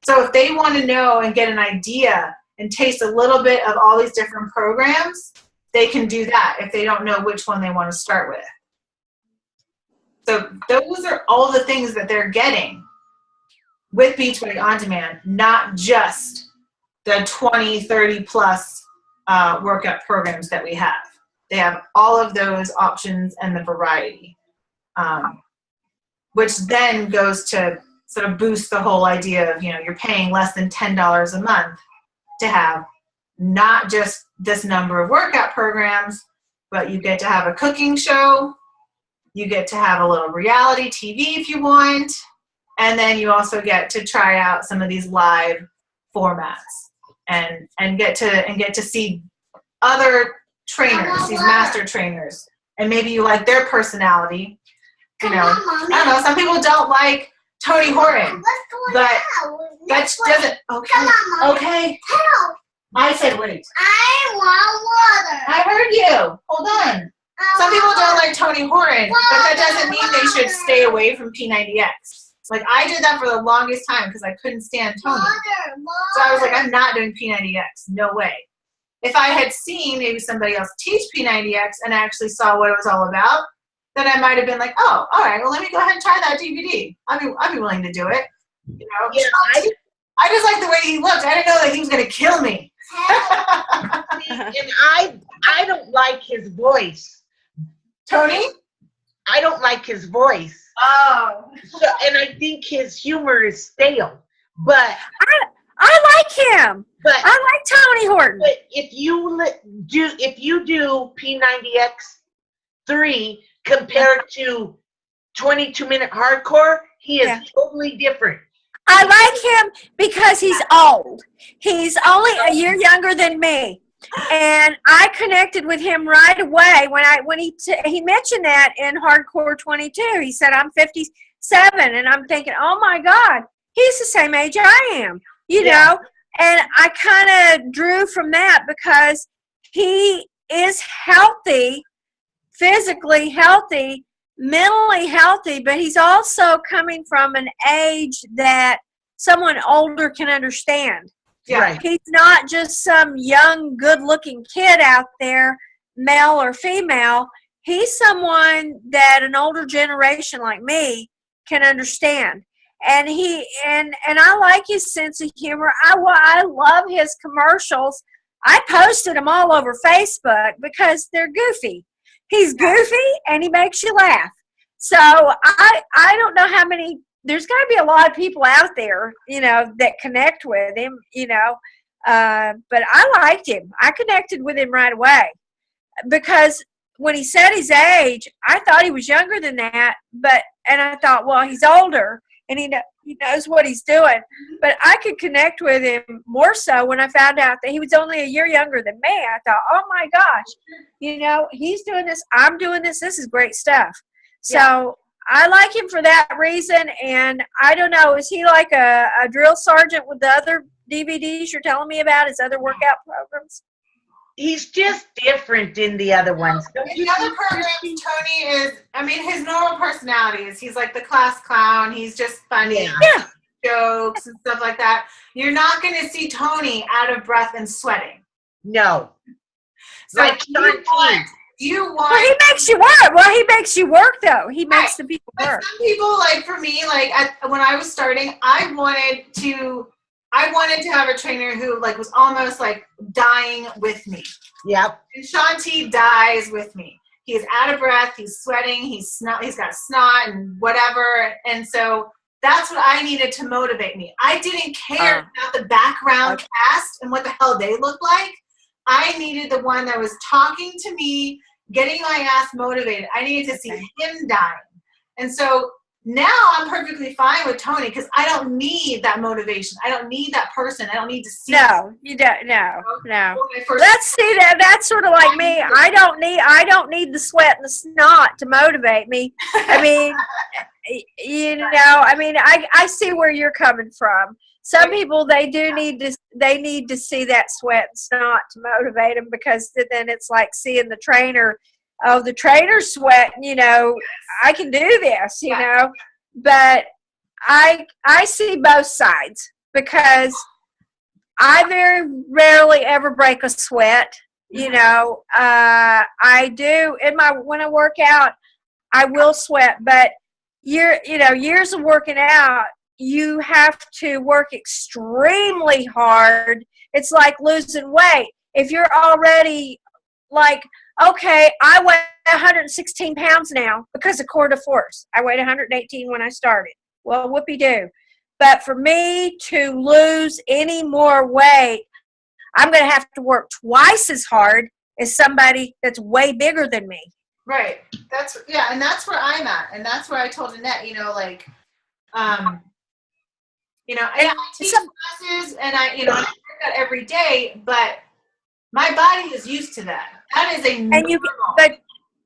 So if they want to know and get an idea and taste a little bit of all these different programs, they can do that if they don't know which one they want to start with. So those are all the things that they're getting with Beachbody On Demand, not just the 20, 30 plus workout programs that we have. They have all of those options and the variety, which then goes to sort of boost the whole idea of, you're paying less than $10 a month to have not just this number of workout programs, but you get to have a cooking show, you get to have a little reality TV if you want, and then you also get to try out some of these live formats and get to see other trainers, these master trainers, and maybe you like their personality. I don't know, some people don't like Tony Horton, but that doesn't. Okay. Help. I said wait. I want water. I heard you. Hold on. Some people don't like Tony Horton, but that doesn't mean they should stay away from P90X. Like, I did that for the longest time because I couldn't stand Tony. So I was like, I'm not doing P90X. No way. If I had seen maybe somebody else teach P90X and actually saw what it was all about, then I might have been like, oh, all right, well, let me go ahead and try that DVD. I'd be willing to do it. Yeah, I just like the way he looked. I didn't know that he was going to kill me. and I don't like his voice. Tony? I don't like his voice. Oh. So, and I think his humor is stale. But I like him. But I like Tony Horton. But if you do P90X 3 compared to 22-minute hardcore, he is totally different. I like him because he's old. He's only a year younger than me. And I connected with him right away when he mentioned that in Hardcore 22. He said, I'm 57. And I'm thinking, oh, my God, he's the same age I am, you know. And I kind of drew from that because he is healthy, physically healthy, mentally healthy, but he's also coming from an age that someone older can understand. Yeah. Right. He's not just some young, good-looking kid out there, male or female. He's someone that an older generation like me can understand. And I like his sense of humor. I love his commercials. I posted them all over Facebook because they're goofy. He's goofy and he makes you laugh. So I don't know how many. There's got to be a lot of people out there, that connect with him, but I liked him. I connected with him right away because when he said his age, I thought he was younger than that, and I thought, well, he's older and he knows what he's doing, but I could connect with him more so when I found out that he was only a year younger than me. I thought, oh my gosh, he's doing this, I'm doing this, this is great stuff. So I like him for that reason, and I don't know, is he like a drill sergeant with the other DVDs you're telling me about, his other workout programs? He's just different in the other ones. In the other programs, Tony is, his normal personality is he's like the class clown, he's just funny, jokes and stuff like that. You're not going to see Tony out of breath and sweating. No. So like Well, he makes you work. Well, he makes you work, though. He makes the people work. But some people, like for me, when I was starting, I wanted to have a trainer who was almost like dying with me. Yep. And Shanti dies with me. He's out of breath. He's sweating. He's got snot and whatever. And so that's what I needed to motivate me. I didn't care about the background cast and what the hell they look like. I needed the one that was talking to me, getting my ass motivated. I needed to see him dying. And so now I'm perfectly fine with Tony because I don't need that motivation. I don't need that person. I don't need to see. No, you don't. No. That's sort of like me. I don't need the sweat and the snot to motivate me. I see where you're coming from. some people, they need to see that sweat and snot to motivate them, because then it's like seeing the trainer. Oh, the trainer's sweating, you know, I can do this, you know. But I see both sides, because I very rarely ever break a sweat. You know, I do when I work out, I will sweat, but years of working out, you have to work extremely hard. It's like losing weight. If you're already like, okay, I weigh 116 pounds now because of core de force. I weighed 118 when I started. Well, whoopee-doo. But for me to lose any more weight, I'm going to have to work twice as hard as somebody that's way bigger than me. Right. And that's where I'm at. And that's where I told Annette, you know, like, you know, and I teach classes and I work out every day, but my body is used to that. That is a normal.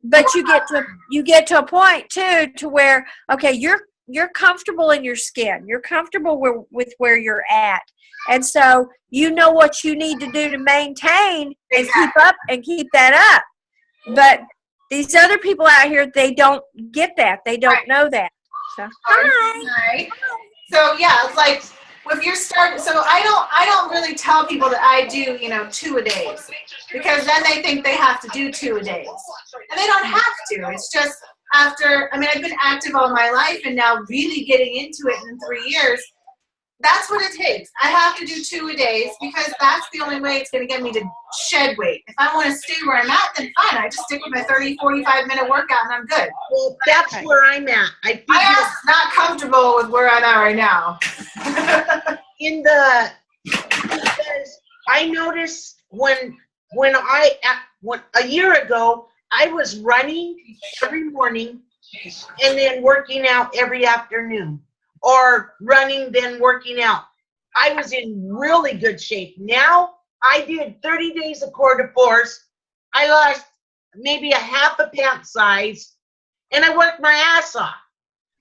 But you get to a point too to where, okay, you're comfortable in your skin. You're comfortable with where you're at. And so you know what you need to do to maintain and keep that up. But these other people out here, they don't get that. They don't know that. So hi. So yeah, it's like if you're starting, so I don't really tell people that I do, 2-a-days, because then they think they have to do 2-a-days, and they don't have to. It's just after, I've been active all my life, and now really getting into it in 3 years, that's what it takes. I have to do 2-a-days because that's the only way it's going to get me to shed weight. If I want to stay where I'm at, then fine. I just stick with my 30-45-minute workout and I'm good. Well, that's where I'm at. My ass is not comfortable with where I'm at right now. Because I noticed when a year ago, I was running every morning and then working out every afternoon. Or running, then working out. I was in really good shape. Now, I did 30 days of core de force. I lost maybe a half a pant size, and I worked my ass off.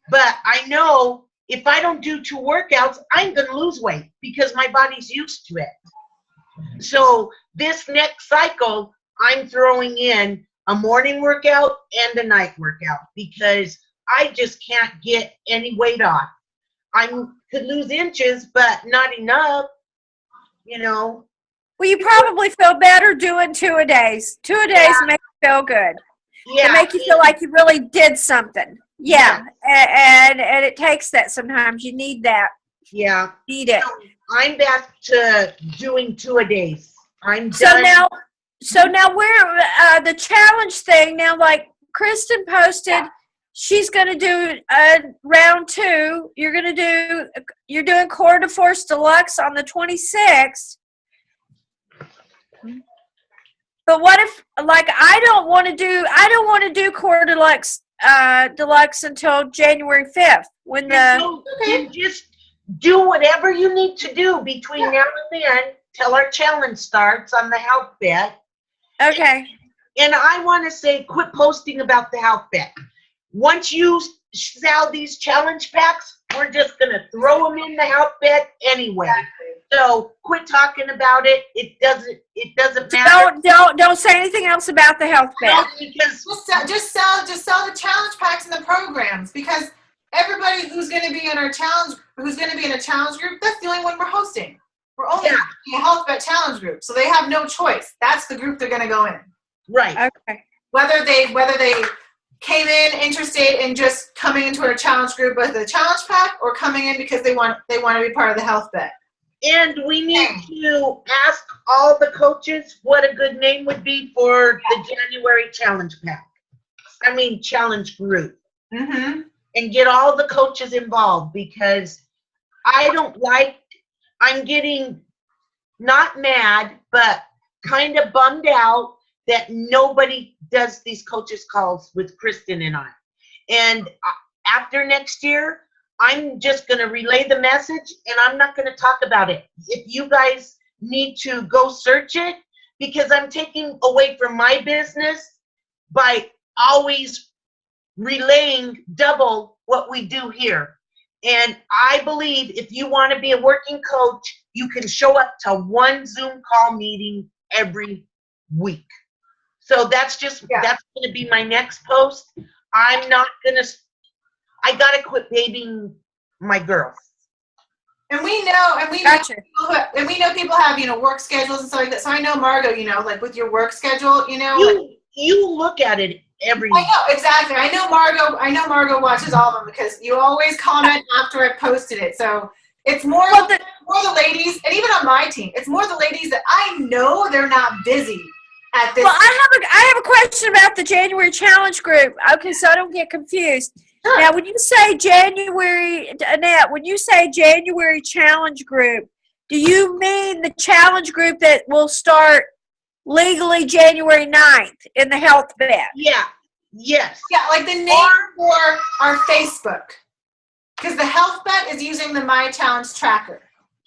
But I know if I don't do 2 workouts, I'm going to lose weight because my body's used to it. So this next cycle, I'm throwing in a morning workout and a night workout because I just can't get any weight off. I could lose inches, but not enough, Well, you probably feel better doing 2-a-days. 2-a-days make you feel good. Yeah. They make you feel like you really did something. Yeah. And it takes that sometimes. You need that. Yeah. Need it. I'm back to doing 2-a-days. I'm done. So now we're the challenge thing. Now, like Kristen posted, she's going to do round 2. You're doing core de force deluxe on the 26th. But what if, like, I don't want to do core deluxe until January 5th when then just do whatever you need to do between now and then till our challenge starts on the health bet. Okay. And I want to say, quit posting about the health bet. Once you sell these challenge packs, we're just going to throw them in the health bet anyway. So quit talking about it. It doesn't matter. Don't say anything else about the health bet. No, because just sell the challenge packs and the programs, because everybody who's going to be in our challenge, who's going to be in a challenge group, that's the only one we're hosting. We're only a health bet challenge group, so they have no choice. That's the group they're going to go in. Right. Okay. Whether they came in interested in just coming into our challenge group with a challenge pack, or coming in because they want to be part of the health bet. And we need to ask all the coaches what a good name would be for the January challenge pack. Challenge group. Mm-hmm. And get all the coaches involved, because I'm getting not mad, but kind of bummed out that nobody does these coaches calls with Kristen and I. And after next year, I'm just going to relay the message, and I'm not going to talk about it. If you guys need to go search it, because I'm taking away from my business by always relaying double what we do here. And I believe if you want to be a working coach, you can show up to one Zoom call meeting every week. So that's just, that's going to be my next post. I'm not going to, I got to quit babying my girls. And we know, and we know, people have, work schedules and stuff like that. So I know, Margot, like with your work schedule, you look at it every. I know, exactly. I know Margot watches all of them because you always comment after I posted it. So it's more the ladies, and even on my team, it's more the ladies that I know they're not busy at this. Well, I have a question about the January challenge group. Okay, so I don't get confused. Sure. Now, when you say January, Annette, when you say January challenge group, do you mean the challenge group that will start legally January 9th in the health bet? Yeah. Yes. Yeah, like the name for our Facebook. Because the health bet is using the My Challenge tracker.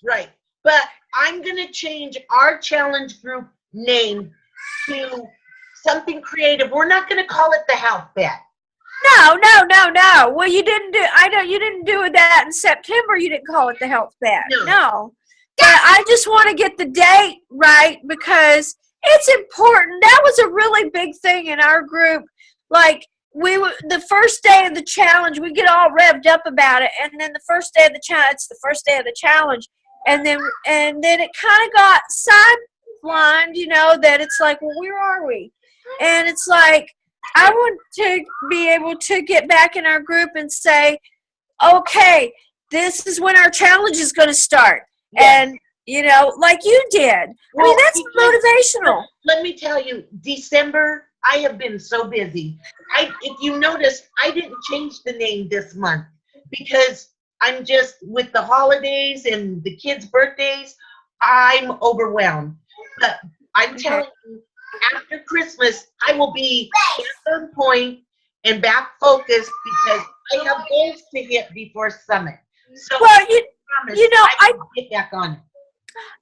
Right. But I'm going to change our challenge group name to something creative. We're not going to call it the health bet. No. Well, you didn't do. I know you didn't do that in September. You didn't call it the health bet. No. But I just want to get the date right because it's important. That was a really big thing in our group. Like the first day of the challenge, we get all revved up about it, and then the first day of the challenge, it's the first day of the challenge, and then it kind of got sidelined. That it's like, well, where are we? And it's like, I want to be able to get back in our group and say, okay, this is when our challenge is going to start. Yes. And, like you did. Well, I mean, that's motivational. Let me tell you, December, I have been so busy. If you notice, I didn't change the name this month because I'm just, with the holidays and the kids' birthdays, I'm overwhelmed. But I'm telling you, after Christmas, I will be back on point and back focused because I have goals to hit before Summit. So well, I get back on it.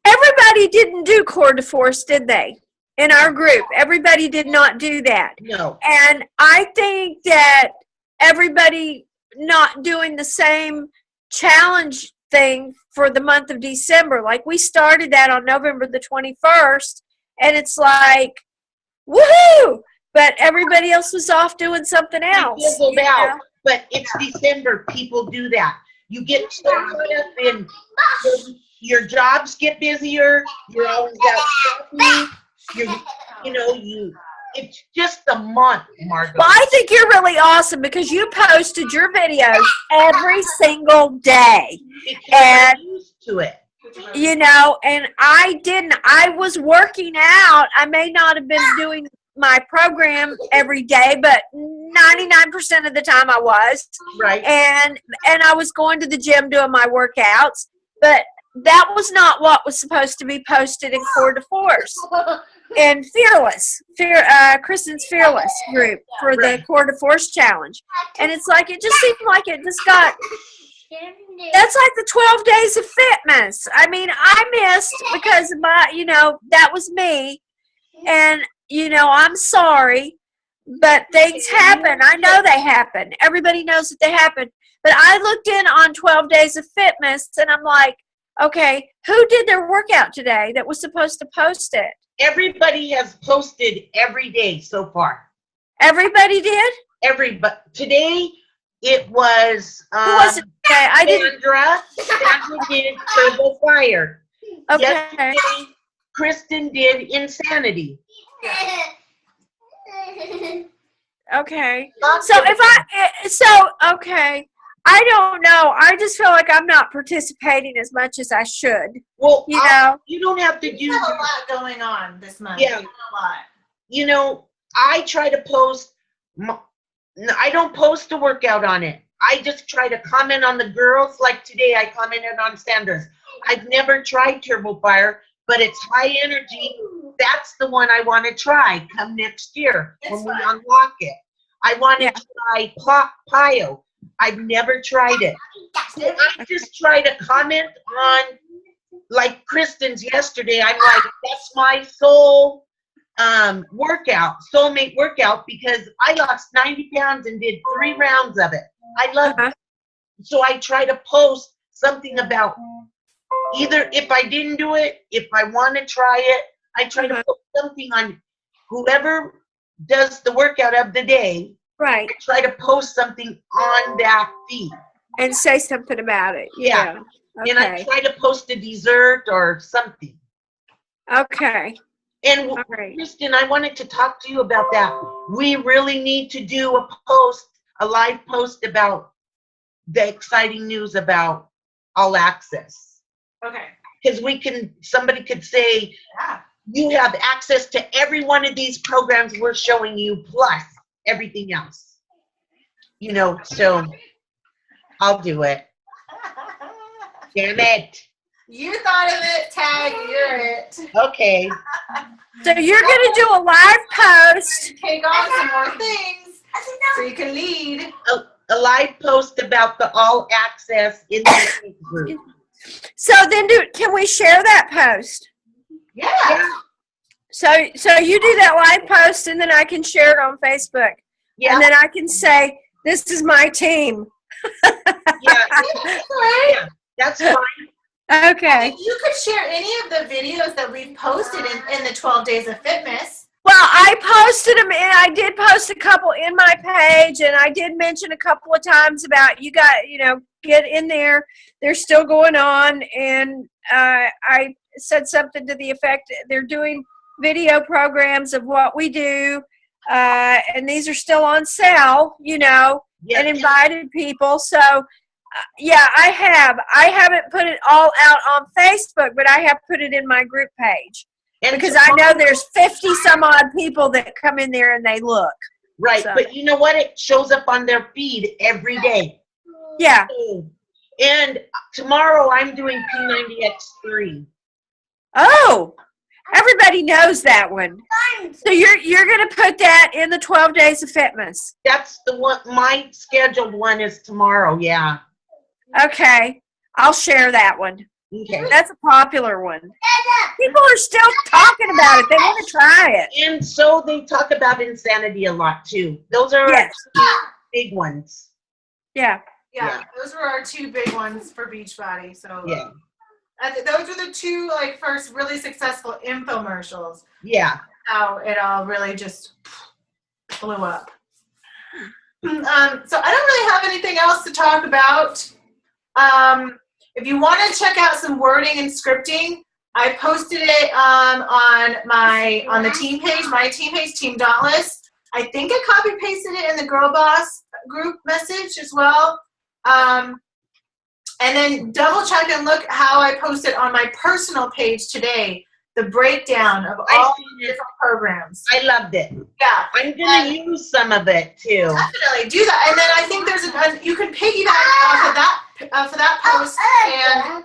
Everybody didn't do Core de Force, did they? In our group, everybody did not do that. No. And I think that everybody not doing the same challenge thing for the month of December, like we started that on November the 21st. And it's like, woohoo! But everybody else was off doing something else. Fizzled out. But it's December. People do that. You get so caught up in your jobs get busier. You're always out shopping. It's just a month, Margot. Well, I think you're really awesome because you posted your videos every single day. And I'm used to it. And I didn't. I was working out. I may not have been doing my program every day, but 99% of the time I was. Right. And I was going to the gym doing my workouts, but that was not what was supposed to be posted in Core de Force. And Kristen's Fearless group for the Core de Force challenge. And it's like, it just seemed like it just got... That's like the 12 days of fitness. I mean, I missed because of that was me. And, I'm sorry, but things happen. I know they happen. Everybody knows that they happen. But I looked in on 12 days of fitness and I'm like, okay, who did their workout today that was supposed to post it? Everybody has posted every day so far. Everybody did? Everybody. Today, it was who was it today? I didn't. Sandra did Turbo Fire. Okay. Yesterday, Kristen did Insanity. Okay. Okay. I don't know. I just feel like I'm not participating as much as I should. Well, you don't have to do. You have a lot going on this month. Yeah. A lot. I try to post. I don't post a workout on it. I just try to comment on the girls. Like today, I commented on Sandra's. I've never tried Turbo Fire, but it's high energy. That's the one I want to try come next year when we unlock it. I want to try Pio. I've never tried it. So I just try to comment on, like Kristen's yesterday. I'm like, that's my soulmate workout, because I lost 90 pounds and did 3 rounds of it. I love it. so I try to post something about either if I didn't do it, if I want to try it, I try to put something on whoever does the workout of the day. Right. I try to post something on that feed. And say something about it. Yeah. Okay. And I try to post a dessert or something. Okay. And Kristen, I wanted to talk to you about that. We really need to do a live post about the exciting news about All Access. Okay. Because somebody could say, you have access to every one of these programs we're showing you, plus everything else. You know, so I'll do it. Damn it. You thought of it, Tag, you're it. Okay. So you're going to do a live post. Take on some more things so you can lead. A live post about the All Access in the group. So then can we share that post? Yeah. So you do that live post and then I can share it on Facebook. Yeah. And then I can say, this is my team. Yeah, that's fine. Okay. You could share any of the videos that we've posted in the 12 Days of Fitness. Well, I posted them, and I did post a couple in my page, and I did mention a couple of times about get in there. They're still going on, and I said something to the effect they're doing video programs of what we do, and these are still on sale, and invited people. So, I have. I haven't put it all out on Facebook, but I have put it in my group page. And because I know there's 50 some odd people that come in there and they look. Right, so. But you know what? It shows up on their feed every day. Yeah. And tomorrow I'm doing P90X3. Oh, everybody knows that one. So you're going to put that in the 12 Days of Fitness. That's the one. My scheduled one is tomorrow. Yeah. Okay, I'll share that one. Okay. That's a popular one. People are still talking about it. They want to try it. And so they talk about Insanity a lot too. Those are big ones. Yeah. Yeah, those were our two big ones for Beachbody. So yeah, those are the two first really successful infomercials. Yeah. How it all really just blew up. So I don't really have anything else to talk about. If you want to check out some wording and scripting, I posted it on the team page, my team page, Team Dauntless. I think I copy pasted it in the Girl Boss group message as well. And then double check and look how I posted on my personal page today, the breakdown of all the different programs. I loved it. Yeah. I'm going to use some of it too. Definitely do that. And then I think you can piggyback off of that post, and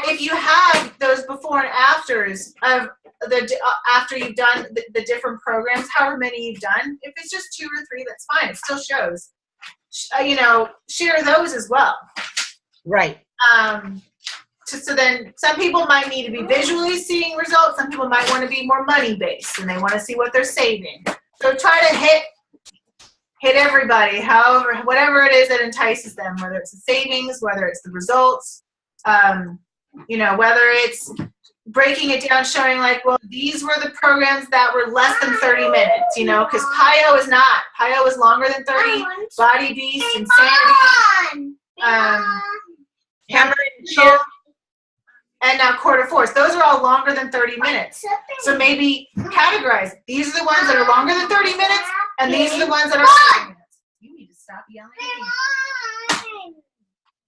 if you have those before and afters of after you've done the different programs, however many you've done, if it's just 2 or 3, that's fine. It still shows. Share those as well. Right. So then some people might need to be visually seeing results. Some people might want to be more money based and they want to see what they're saving. So try to hit everybody, whatever it is that entices them, whether it's the savings, whether it's the results, whether it's breaking it down, showing these were the programs that were less than 30 minutes, because PIO is not. PIO is longer than 30. Body Beast, Insanity, Hammer and Chill, and now Quarter Force. Those are all longer than 30 minutes. So maybe categorize. These are the ones that are longer than 30 minutes, and these are the ones that are 30 minutes. You need to stop yelling at me.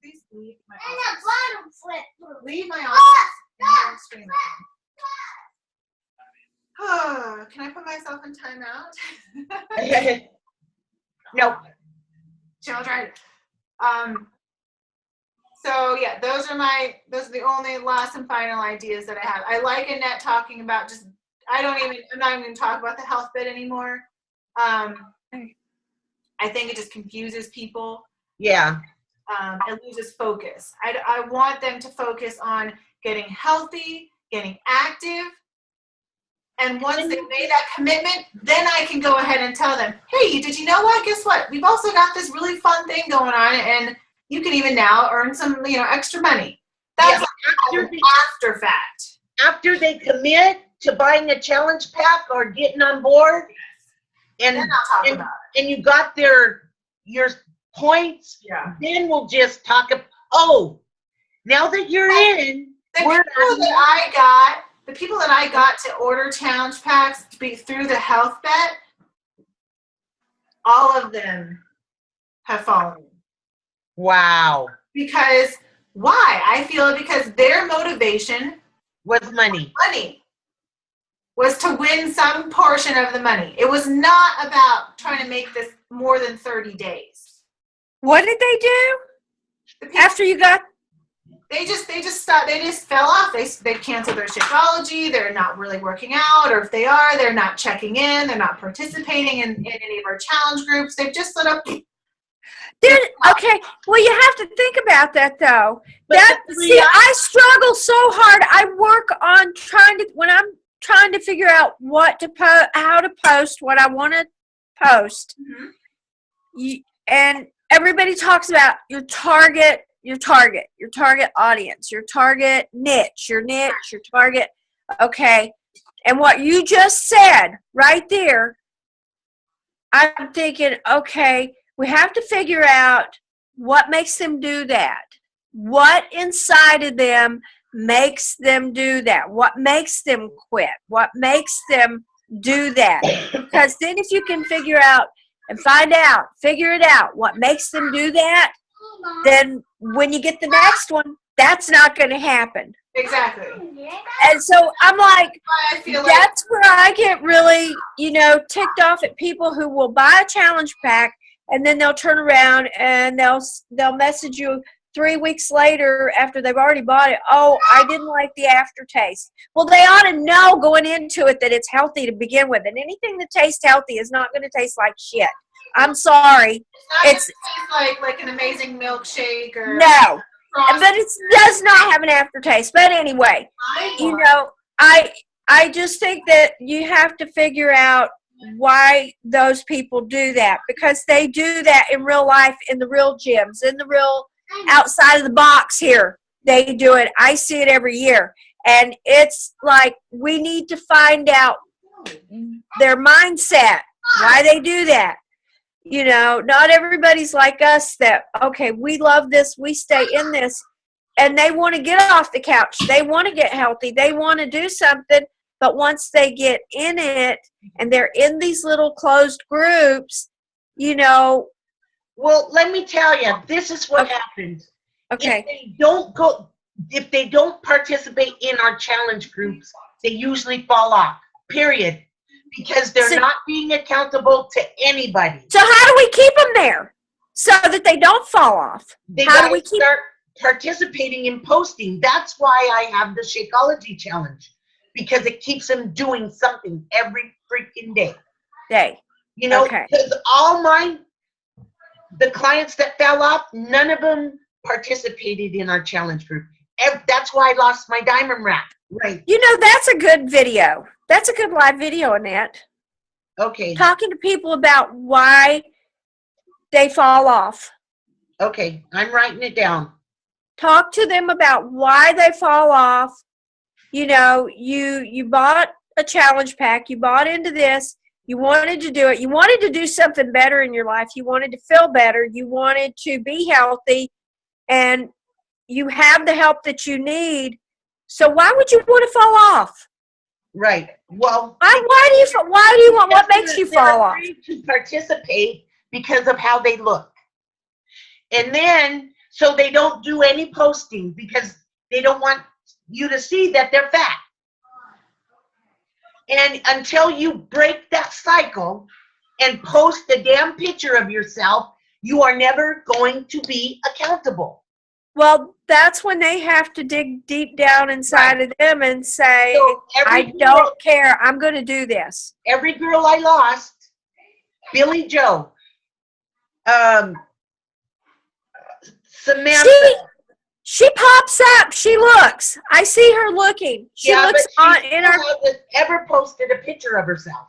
Please leave my office. Leave my office. And don't scream at me. Can I put myself in timeout? Nope. Children. So yeah, those are the only last and final ideas that I have. I like Annette talking about I'm not even going to talk about the health bit anymore. I think it just confuses people. Yeah. It loses focus. I want them to focus on getting healthy, getting active. And once they've made that commitment, then I can go ahead and tell them, hey, did you know what? Guess what? We've also got this really fun thing going on, and you can even now earn some, extra money. That's after fact. After they commit to buying a challenge pack or getting on board, and you got your points, then we'll just talk about, now that you're in, the people that I got to order challenge packs through the health bet, all of them have fallen. Wow. Because why? I feel because their motivation was money. Was to win some portion of the money. It was not about trying to make this more than 30 days. What did they do after you got? They just stopped. They just fell off. They canceled their Shakeology. They're not really working out, or if they are, they're not checking in. They're not participating in any of our challenge groups. They've just sort of. Okay, well, you have to think about that, though. I struggle so hard. I work on when I'm trying to figure out how to post what I want to post. Mm-hmm. And everybody talks about your target audience, your target niche, your target. Okay. And what you just said right there, I'm thinking, okay, we have to figure out what makes them do that. What inside of them makes them do that? What makes them quit? What makes them do that? Because then if you can figure it out, what makes them do that, then when you get the next one, that's not going to happen. Exactly. And so I'm like, that's where I get really, ticked off at people who will buy a challenge pack and then they'll turn around and they'll message you 3 weeks later after they've already bought it. Oh, I didn't like the aftertaste. Well, they ought to know going into it that it's healthy to begin with, and anything that tastes healthy is not going to taste like shit. I'm sorry. It's like an amazing milkshake or no, but it does not have an aftertaste. But anyway, I just think that you have to figure out why those people do that, because they do that in real life, in the real gyms, in the real outside of the box here. They do it. I see it every year. And it's like we need to find out their mindset, why they do that. Not everybody's like us that, okay, we love this, we stay in this, and they want to get off the couch. They want to get healthy. They want to do something. But once they get in it and they're in these little closed groups, Well, let me tell you, this is what happens. Okay. If they don't participate in our challenge groups, they usually fall off, period. Because they're not being accountable to anybody. So how do we keep them there so that they don't fall off? How do we start participating in posting? That's why I have the Shakeology challenge, because it keeps them doing something every freaking day. Because all the clients that fell off, none of them participated in our challenge group. That's why I lost my diamond wrap. Right. That's a good video. That's a good live video, Annette. Okay. Talking to people about why they fall off. Okay, I'm writing it down. Talk to them about why they fall off. You bought a challenge pack. You bought into this. You wanted to do it. You wanted to do something better in your life. You wanted to feel better. You wanted to be healthy. And you have the help that you need. So why would you want to fall off? Right. Well, why do you want? What makes you fall off? To participate because of how they look, and then so they don't do any posting because they don't want you to see that they're fat. And until you break that cycle and post the damn picture of yourself, you are never going to be accountable. Well, that's when they have to dig deep down inside of them and say, I don't care. I'm going to do this. Every girl I lost, Billy Joe, Samantha. She pops up. She looks. I see her looking. She looks in our. Hasn't ever posted a picture of herself.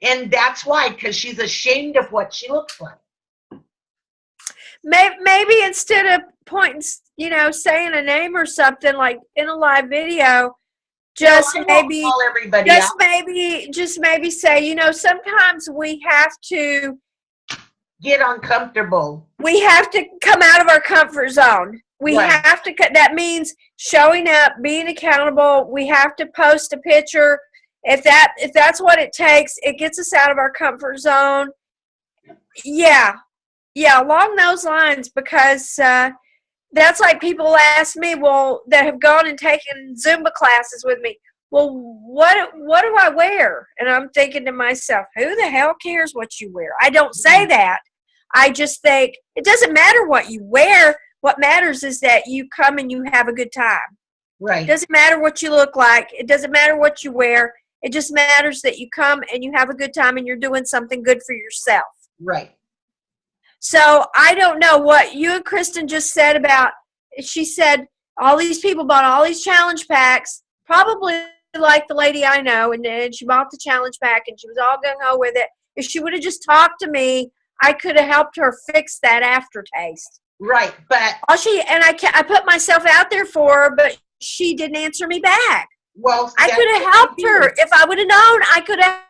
And that's why, because she's ashamed of what she looks like. maybe instead of pointing, saying a name or something like in a live video, just maybe call everybody just out. maybe say, sometimes we have to get uncomfortable. We have to come out of our comfort zone. We have to. That means showing up, being accountable. We have to post a picture. If that's what it takes, it gets us out of our comfort zone. Yeah, along those lines, because that's like people ask me, that have gone and taken Zumba classes with me. Well, what do I wear? And I'm thinking to myself, who the hell cares what you wear? I don't say that. I just think it doesn't matter what you wear. What matters is that you come and you have a good time. Right. It doesn't matter what you look like. It doesn't matter what you wear. It just matters that you come and you have a good time and you're doing something good for yourself. Right. So I don't know what you and Kristen just said about, she said all these people bought all these challenge packs, probably like the lady I know, and she bought the challenge pack and she was all gung-ho with it. If she would have just talked to me, I could have helped her fix that aftertaste. Right, but I put myself out there for her, but she didn't answer me back. Well, I could have helped her if I would have known. I could have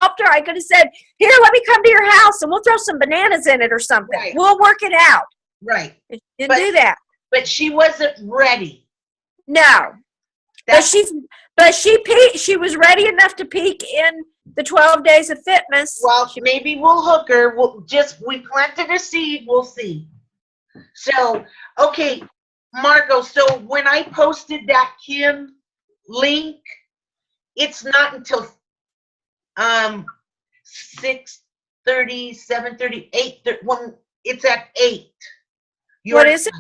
helped her. I could have said, "Here, let me come to your house, and we'll throw some bananas in it or something. Right. We'll work it out." Right. She didn't do that. But she wasn't ready. No. But she was ready enough to peek in the 12 days of fitness. Well, maybe we'll hook her. We planted a seed. We'll see. So, okay, Margot. So when I posted that Kim link, it's not until 6:30, 7:30, 8:30. When it's at 8. What is it?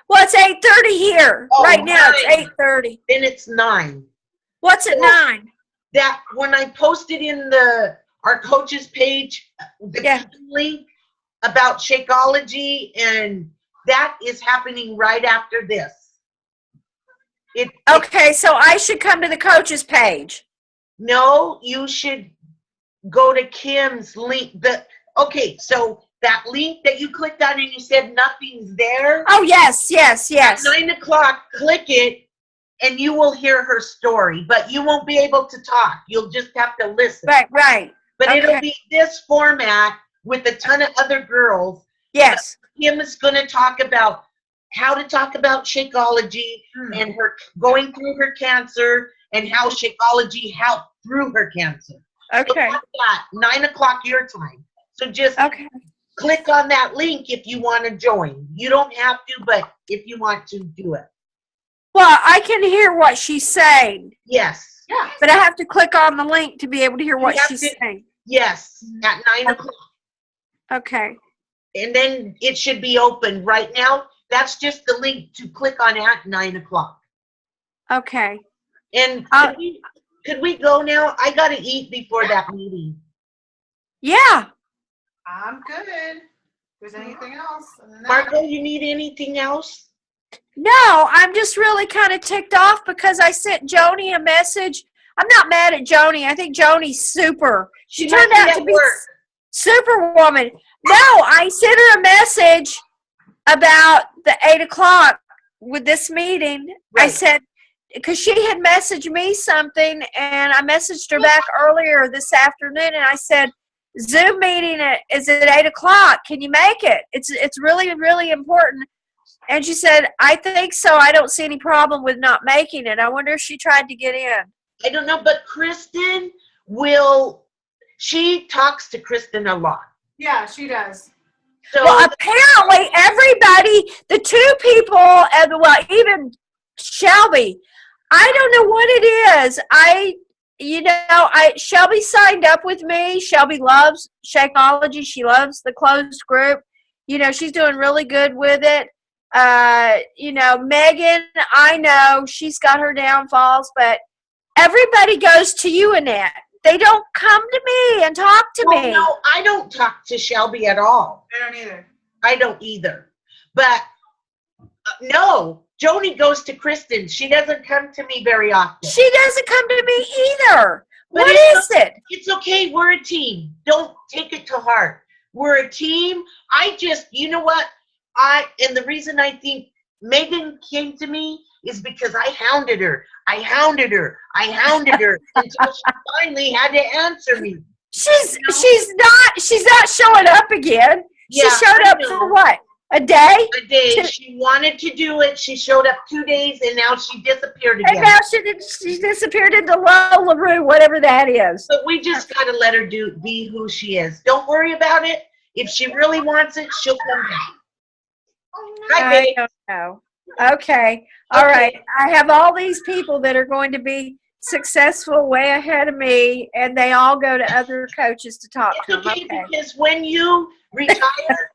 Well, it's 8:30 here. Right now it's 8:30. Then it's 9. What's at 9? That when I posted in our coaches page the link about Shakeology, and that is happening right after this. Okay, so I should come to the coaches page. No, you should go to Kim's link. So that link that you clicked on and you said nothing's there. Oh, yes. At 9 o'clock, click it, and you will hear her story. But you won't be able to talk. You'll just have to listen. Right. But it'll be this format with a ton of other girls. Yes. Kim is going to talk about how to talk about Shakeology and her going through her cancer and how Shakeology helped through her cancer. Okay. So that's 9 o'clock your time. So just click on that link if you want to join. You don't have to, but if you want to, do it. Well, I can hear what she's saying. Yes. Yeah. But I have to click on the link to be able to hear what she's saying. Yes, at 9 o'clock. Okay. And then it should be open. Right now, that's just the link to click on at 9 o'clock. Okay. And could we go now? I got to eat before that meeting. Yeah. I'm good. If there's anything else? Margot, you need anything else? No, I'm just really kind of ticked off because I sent Joni a message. I'm not mad at Joni. I think Joni's super. She turned out to be superwoman. No, I sent her a message about the 8 o'clock with this meeting. Right. I said, because she had messaged me something, and I messaged her back earlier this afternoon, and I said, Zoom meeting is at 8 o'clock. Can you make it? It's really, really important. And she said, I think so. I don't see any problem with not making it. I wonder if she tried to get in. I don't know, but Kristen she talks to Kristen a lot. Yeah, she does. So, well, apparently everybody, the two people, even Shelby, I don't know what it is. Shelby signed up with me. Shelby loves Shakeology. She loves the closed group. She's doing really good with it. Megan, I know she's got her downfalls, but everybody goes to you, Annette. They don't come to me and talk to me. No, I don't talk to Shelby at all. I don't either. But no, Joni goes to Kristen. She doesn't come to me very often. She doesn't come to me either. But what is it? It's okay. We're a team. Don't take it to heart. We're a team. You know what? And the reason I think Megan came to me is because I hounded her until she finally had to answer me. She's not showing up again. Yeah, she showed up for what? A day? A day. She wanted to do it. She showed up 2 days, and now she disappeared again. And now she disappeared into LaRue, whatever that is. But we just got to let her be who she is. Don't worry about it. If she really wants it, she'll come back. I don't know. Okay. All right. I have all these people that are going to be successful way ahead of me, and they all go to other coaches to talk to them. Okay. Because when you retire,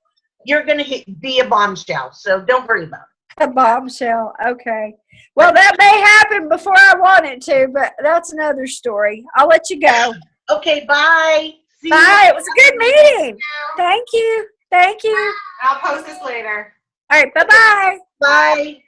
you're going to be a bombshell. So don't worry about it. A bombshell. Okay. Well, that may happen before I want it to, but that's another story. I'll let you go. Okay. Bye. See Bye. you. It was a good meeting. Thank you. Thank you. I'll post this later. All right. Bye-bye. Bye.